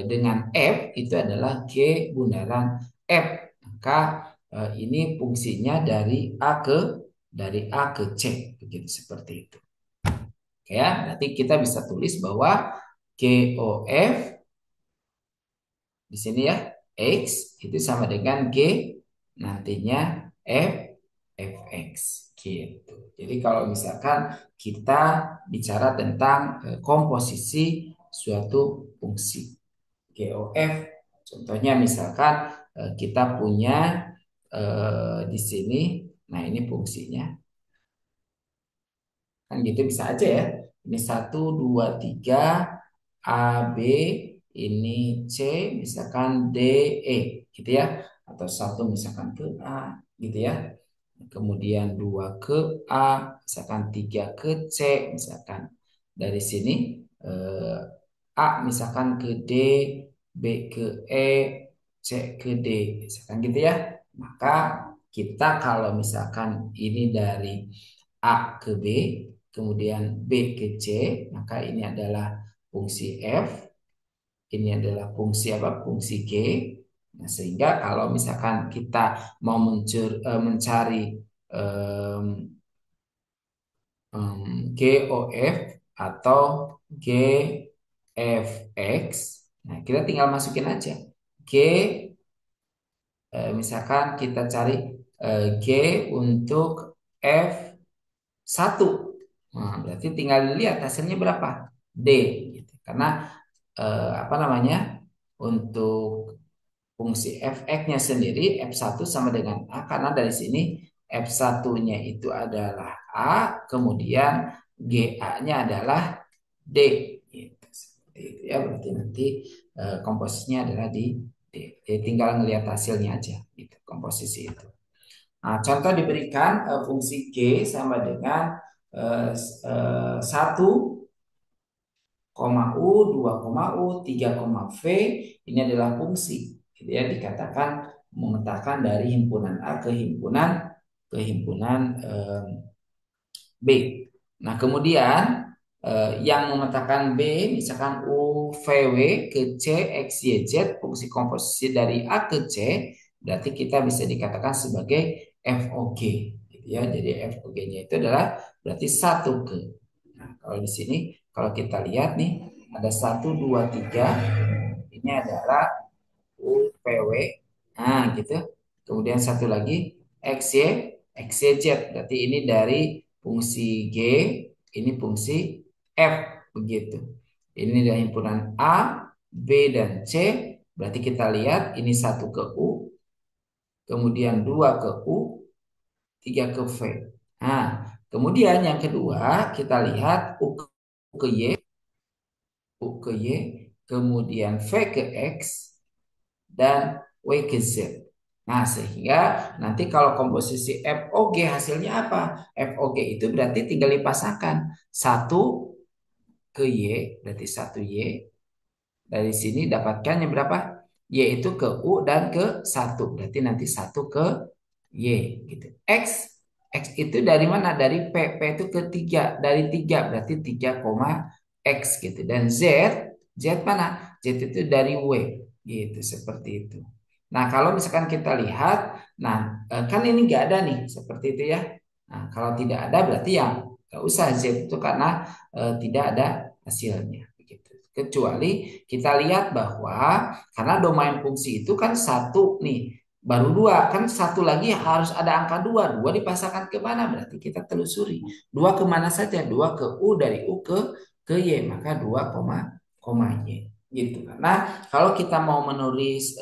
dengan f itu adalah g bundaran f. Maka ini fungsinya dari a ke c, begitu seperti itu. Oke ya, berarti kita bisa tulis bahwa GOF di sini ya, X itu sama dengan G nantinya F Fx gitu. Jadi kalau misalkan kita bicara tentang komposisi suatu fungsi GOF, contohnya misalkan kita punya di sini, nah ini fungsinya. Kan gitu bisa aja ya. Ini 1, 2, 3 A, B, ini C, misalkan DE, gitu ya. Atau satu misalkan ke A, gitu ya. Kemudian dua ke A, misalkan tiga ke C, misalkan. Dari sini eh, A misalkan ke D, B ke E, C ke D, misalkan gitu ya. Maka kita kalau misalkan ini dari A ke B, kemudian B ke C, maka ini adalah fungsi F, ini adalah fungsi apa? Fungsi G. Nah, sehingga kalau misalkan kita mau mencari em, GOF atau GFX, nah kita tinggal masukin aja G, misalkan kita cari G untuk F1. Nah, berarti tinggal lihat hasilnya berapa? D gitu. Karena apa namanya? Untuk fungsi fx-nya sendiri F1 sama dengan A karena dari sini F1-nya itu adalah A, kemudian GA-nya adalah D. Gitu. Seperti itu ya, berarti nanti komposisinya adalah di D. Jadi tinggal ngelihat hasilnya aja, gitu, komposisi itu. Nah, contoh diberikan fungsi G sama dengan 1, U, 2, U, 3, V, ini adalah fungsi. Gitu ya, dikatakan memetakan dari himpunan A ke himpunan B. Nah, kemudian yang memetakan B, misalkan U, V, W ke C, X, Y, Z, fungsi komposisi dari A ke C, berarti kita bisa dikatakan sebagai FOG. Gitu ya, jadi FOG-nya itu adalah berarti satu ke. Nah, kalau di sini, kalau kita lihat nih, ada satu, dua, tiga. Ini adalah U, P, W. Nah, gitu. Kemudian satu lagi X, Y, X, Y, Z. Berarti ini dari fungsi G, ini fungsi F. Begitu. Ini dari himpunan A, B, dan C. Berarti kita lihat ini satu ke U, kemudian dua ke U, tiga ke V. Nah, kemudian yang kedua kita lihat U ke Y, U ke Y, kemudian V ke X, dan W ke Z. Nah, sehingga nanti kalau komposisi FOG hasilnya apa? FOG itu berarti tinggal dipasangkan. Satu ke Y, berarti satu Y. Dari sini dapatkannya berapa? Y itu ke U dan ke satu. Berarti nanti satu ke Y gitu. X itu dari mana? Dari P. P itu ke 3. Dari 3 berarti 3, X gitu. Dan Z mana? Z itu dari W gitu. Seperti itu. Nah, kalau misalkan kita lihat, nah kan ini nggak ada nih. Seperti itu ya. Nah, kalau tidak ada berarti yang nggak usah Z itu karena tidak ada hasilnya. Begitu. Kecuali kita lihat bahwa karena domain fungsi itu kan satu nih, baru dua, kan satu lagi harus ada angka dua. Dua dipasangkan ke mana? Berarti kita telusuri. Dua kemana saja? Dua ke U, dari U ke Y. Maka dua koma Y. Gitu. Karena kalau kita mau menulis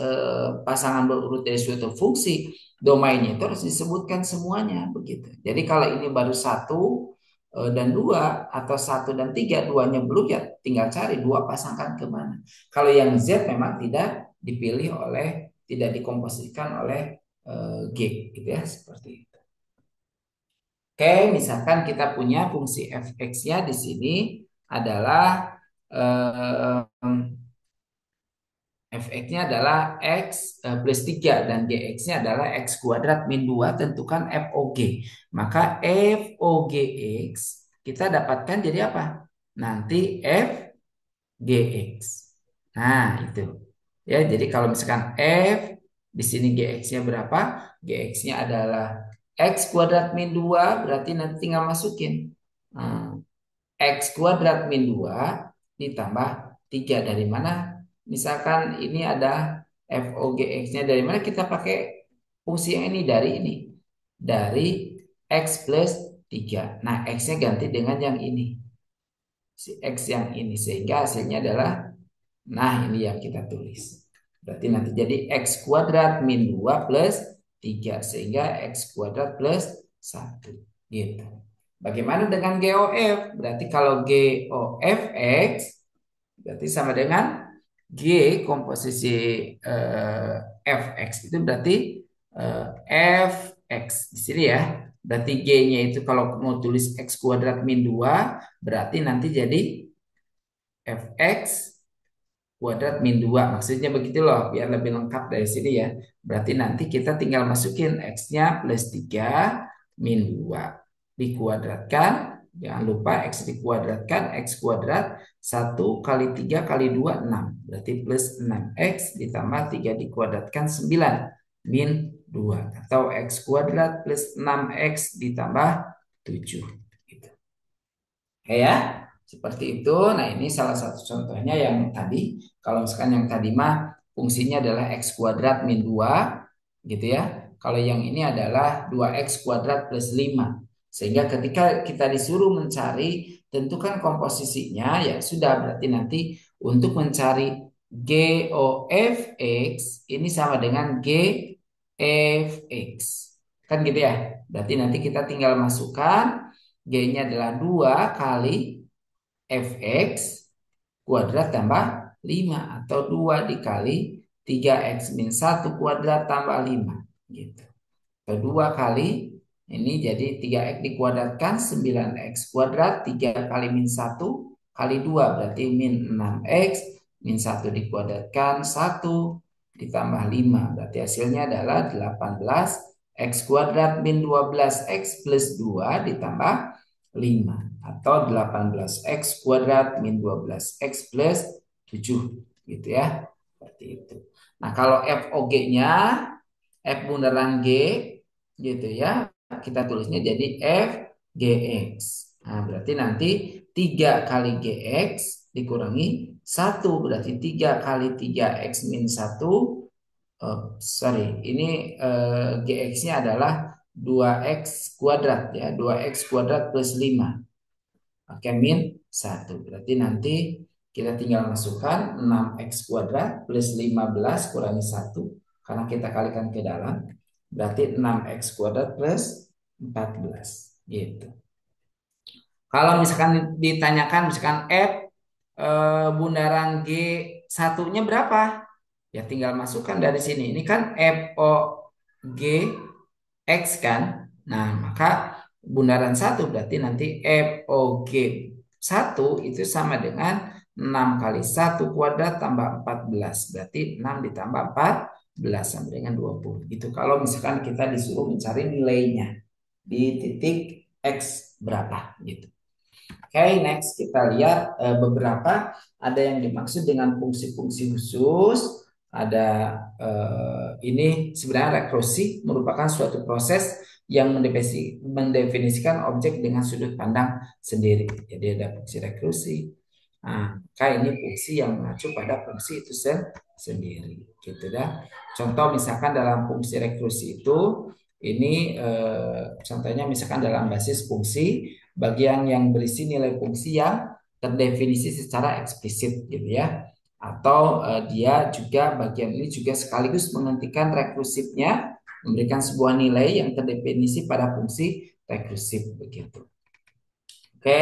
pasangan berurut dari suatu fungsi, domainnya itu harus disebutkan semuanya. Begitu. Jadi kalau ini baru satu dan dua, atau satu dan tiga, duanya belum, ya tinggal cari dua pasangkan kemana. Kalau yang Z memang tidak dipilih oleh, tidak dikomposisikan oleh G, gitu ya, seperti itu. Oke, misalkan kita punya fungsi fx-nya di sini adalah fx-nya adalah x plus 3 dan gx-nya adalah x kuadrat min 2, tentukan FOG. Maka FOGX kita dapatkan jadi apa? Nanti FGX. Nah, itu. Ya, jadi kalau misalkan F di sini GX-nya berapa? GX-nya adalah X kuadrat min 2, berarti nanti tinggal masukin. Nah, X kuadrat min 2 ditambah 3 dari mana? Misalkan ini ada FOGX-nya dari mana, kita pakai fungsi yang ini, dari ini. Dari X plus 3. Nah, X-nya ganti dengan yang ini. Si X yang ini. Sehingga hasilnya adalah, nah ini yang kita tulis. Berarti nanti jadi X kuadrat min 2 plus 3. Sehingga X kuadrat plus 1. Gitu. Bagaimana dengan GOF? Berarti kalau GOF X berarti sama dengan G komposisi eh, fx itu berarti fx di sini ya. Berarti G-nya itu kalau mau tulis x kuadrat min 2 berarti nanti jadi fx kuadrat min 2. Maksudnya begitu loh, biar lebih lengkap dari sini ya. Berarti nanti kita tinggal masukin X-nya plus 3 min 2. Dikuadratkan, jangan lupa X dikuadratkan, X kuadrat 1 kali 3 kali 2 6. Berarti plus 6X ditambah 3 dikuadratkan 9 min 2. Atau X kuadrat plus 6X ditambah 7. Gitu. Oke ya, seperti itu. Nah, ini salah satu contohnya yang tadi. Kalau misalkan yang tadi mah fungsinya adalah x kuadrat min 2, gitu ya. Kalau yang ini adalah 2x kuadrat plus 5. Sehingga ketika kita disuruh mencari, tentukan komposisinya, ya sudah berarti nanti untuk mencari GOFX ini sama dengan GFX. Kan gitu ya. Berarti nanti kita tinggal masukkan G-nya adalah 2 kali fx kuadrat tambah 5 atau 2 dikali 3x min 1 kuadrat tambah 5 gitu. Atau 2 kali ini jadi 3x dikuadratkan 9x kuadrat 3 kali min 1 kali 2 berarti min 6x min 1 dikuadratkan 1 ditambah 5 berarti hasilnya adalah 18 x kuadrat min 12x plus 2 ditambah 5 atau 18x kuadrat min 12x plus 7 gitu ya. Seperti itu. Nah, kalau FOG-nya F bundaran G gitu ya. Kita tulisnya jadi FGX. Nah, berarti nanti 3 kali GX dikurangi 1 berarti 3 kali 3X min 1. Sorry, ini GX-nya adalah 2X kuadrat ya, 2X kuadrat plus 5. Oke, min 1. Berarti nanti kita tinggal masukkan 6x kuadrat plus 15 kurangi 1. Karena kita kalikan ke dalam. Berarti 6x kuadrat plus 14. Gitu. Kalau misalkan ditanyakan misalkan F bundaran G satunya berapa? Ya tinggal masukkan dari sini. Ini kan F O G X kan. Nah, maka bundaran satu berarti nanti FOG satu itu sama dengan 6 kali 1 kuadrat tambah 14. Berarti 6 ditambah 14 sama dengan 20. Itu kalau misalkan kita disuruh mencari nilainya di titik X berapa gitu. Oke, next kita lihat beberapa ada yang dimaksud dengan fungsi-fungsi khusus. Ada ini sebenarnya rekursi merupakan suatu proses yang mendefinisikan objek dengan sudut pandang sendiri. Jadi ada fungsi rekursi. Nah, maka ini fungsi yang mengacu pada fungsi itu sendiri, gitu dah. Contoh misalkan dalam fungsi rekursi itu ini contohnya misalkan dalam basis fungsi bagian yang berisi nilai fungsi yang terdefinisi secara eksplisit gitu ya. Atau dia juga bagian ini juga sekaligus menghentikan rekursifnya, memberikan sebuah nilai yang terdefinisi pada fungsi rekursif begitu. Oke,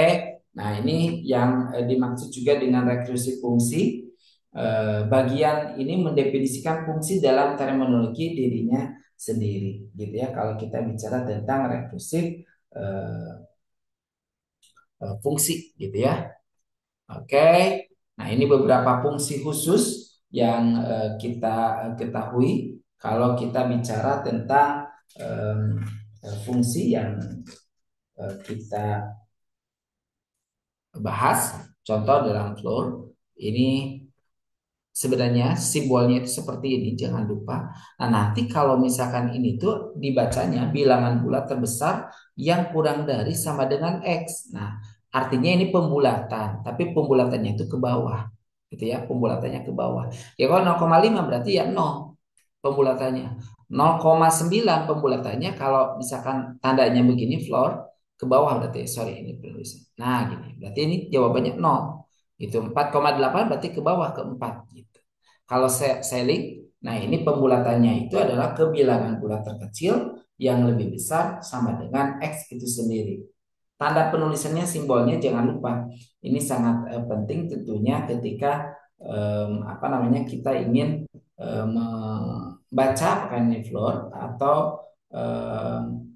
nah ini yang dimaksud juga dengan rekursif fungsi. Bagian ini mendefinisikan fungsi dalam terminologi dirinya sendiri gitu ya. Kalau kita bicara tentang rekursif fungsi gitu ya. Oke. Nah, ini beberapa fungsi khusus yang kita ketahui kalau kita bicara tentang fungsi yang kita bahas. Contoh dalam floor ini sebenarnya simbolnya itu seperti ini, jangan lupa. Nah, nanti kalau misalkan ini tuh dibacanya bilangan bulat terbesar yang kurang dari sama dengan X. Nah, artinya ini pembulatan, tapi pembulatannya itu ke bawah. Gitu ya, pembulatannya ke bawah. Ya kalau 0,5 berarti ya 0 pembulatannya. 0,9 pembulatannya kalau misalkan tandanya begini floor ke bawah berarti sorry ini penulisan. Nah, gini. Berarti ini jawabannya 0. Itu 4,8 berarti ke bawah ke 4 gitu. Kalau selling, nah ini pembulatannya itu adalah ke bilangan bulat terkecil yang lebih besar sama dengan X itu sendiri. Tanda penulisannya simbolnya jangan lupa. Ini sangat penting tentunya ketika apa namanya, kita ingin membaca apakah ini floor atau em,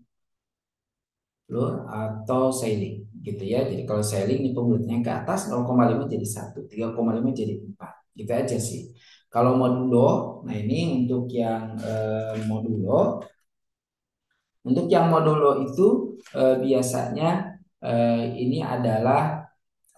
sailing gitu ya. Jadi kalau sailing ini pembulutnya ke atas 0,5 jadi 1, 3,5 jadi 4. Gitu aja sih. Kalau modulo, nah ini untuk yang modulo itu biasanya ini adalah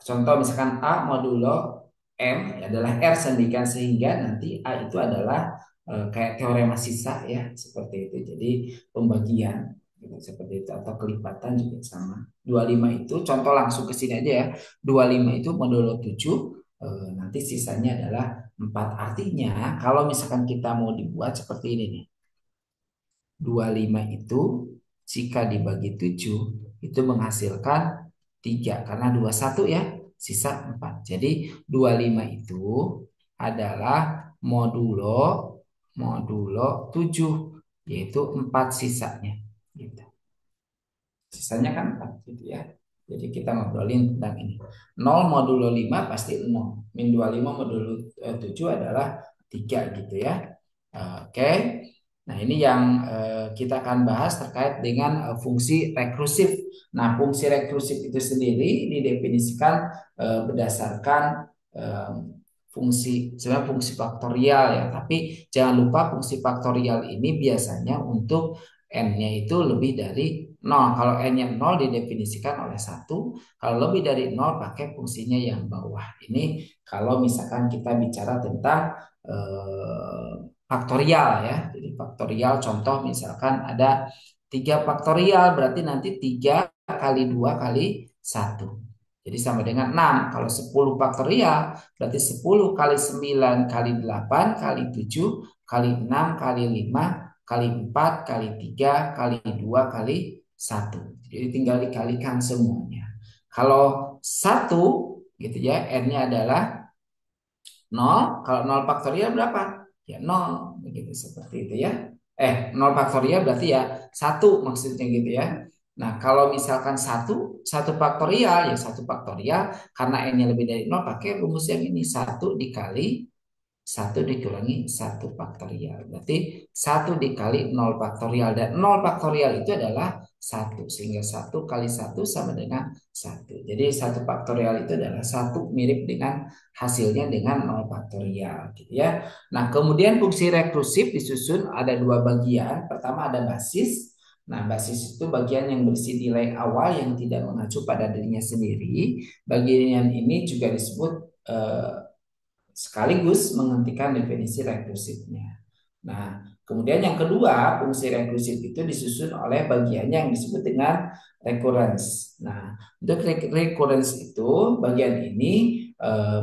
contoh, misalkan A modulo M adalah R sendikan, sehingga nanti A itu adalah kayak teorema sisa ya, seperti itu. Jadi pembagian gitu, seperti itu, atau kelipatan juga sama. 25 itu contoh langsung ke sini aja ya. 25 itu modulo 7, nanti sisanya adalah 4. Artinya kalau misalkan kita mau dibuat seperti ini nih. 25 itu jika dibagi 7 itu menghasilkan 3 karena 21 ya, sisa 4. Jadi 25 itu adalah modulo modulo 7, yaitu 4 sisanya gitu. Sisanya kan 4 gitu ya. Jadi kita ngobrolin tentang ini. 0 modulo 5 pasti 0. Min 25 modulo 7 adalah 3 gitu ya. Oke. Nah, ini yang kita akan bahas terkait dengan fungsi rekursif. Nah, fungsi rekursif itu sendiri didefinisikan berdasarkan eh, sebenarnya fungsi faktorial ya. Tapi jangan lupa fungsi faktorial ini biasanya untuk n-nya itu lebih dari 0. Kalau n-nya 0 didefinisikan oleh 1. Kalau lebih dari 0 pakai fungsinya yang bawah. Ini kalau misalkan kita bicara tentang eh, faktorial ya. Jadi faktorial contoh misalkan ada 3 faktorial, berarti nanti 3 kali 2 kali 1. Jadi sama dengan 6. Kalau 10 faktorial berarti 10 kali 9 kali 8 kali 7 kali 6 kali 5 kali 4 kali 3 kali 2 kali 1. Jadi tinggal dikalikan semuanya. Kalau 1 gitu ya, n-nya adalah 0. Kalau 0 faktorial berapa? Ya 0. Begitu, seperti itu ya. 0 faktorial berarti ya 1 maksudnya gitu ya. Nah, kalau misalkan 1 faktorial ya 1 faktorial, karena n-nya lebih dari 0 pakai rumus yang ini, 1 dikurangi 1 faktorial. Berarti 1 dikali 0 faktorial. Dan 0 faktorial itu adalah 1. Sehingga 1 kali 1 sama dengan 1. Jadi 1 faktorial itu adalah 1 mirip dengan hasilnya dengan 0 faktorial. Gitu ya. Nah, kemudian fungsi rekursif disusun ada 2 bagian. Pertama ada basis. Nah, basis itu bagian yang berisi nilai awal yang tidak mengacu pada dirinya sendiri. Bagian ini juga disebut sekaligus menghentikan definisi rekursifnya. Nah, kemudian yang kedua, fungsi rekursif itu disusun oleh bagian yang disebut dengan recurrence. Nah, untuk recurrence itu, bagian ini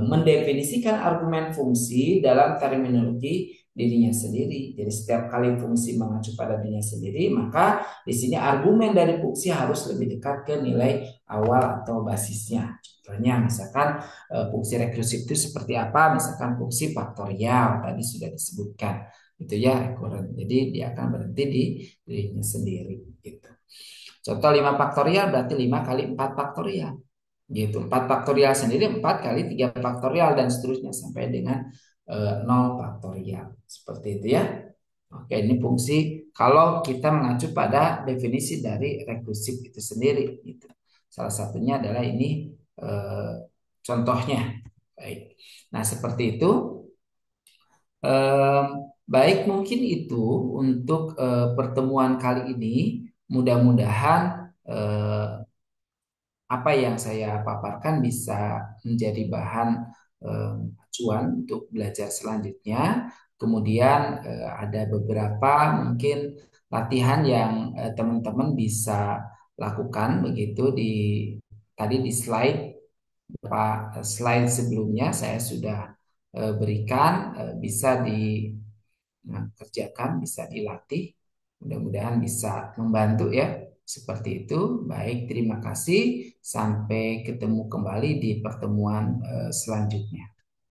mendefinisikan argumen fungsi dalam terminologi dirinya sendiri. Jadi setiap kali fungsi mengacu pada dirinya sendiri, maka di sini argumen dari fungsi harus lebih dekat ke nilai awal atau basisnya. Contohnya misalkan fungsi rekursif itu seperti apa? Misalkan fungsi faktorial tadi sudah disebutkan, itu ya recurrent. Jadi dia akan berhenti di dirinya sendiri gitu. Contoh 5 faktorial berarti 5 kali 4 faktorial. Gitu. 4 faktorial sendiri 4 kali 3 faktorial dan seterusnya sampai dengan 0 faktorial. Seperti itu ya. Oke, ini fungsi kalau kita mengacu pada definisi dari rekursif itu sendiri gitu. Salah satunya adalah ini eh, contohnya. Baik. Nah, seperti itu. Em, Baik, mungkin itu untuk pertemuan kali ini. Mudah-mudahan apa yang saya paparkan bisa menjadi bahan acuan untuk belajar selanjutnya. Kemudian ada beberapa mungkin latihan yang teman-teman bisa lakukan begitu di tadi di slide sebelumnya saya sudah berikan, bisa dikerjakan, bisa dilatih. Mudah-mudahan bisa membantu ya. Seperti itu. Baik, terima kasih. Sampai ketemu kembali di pertemuan selanjutnya.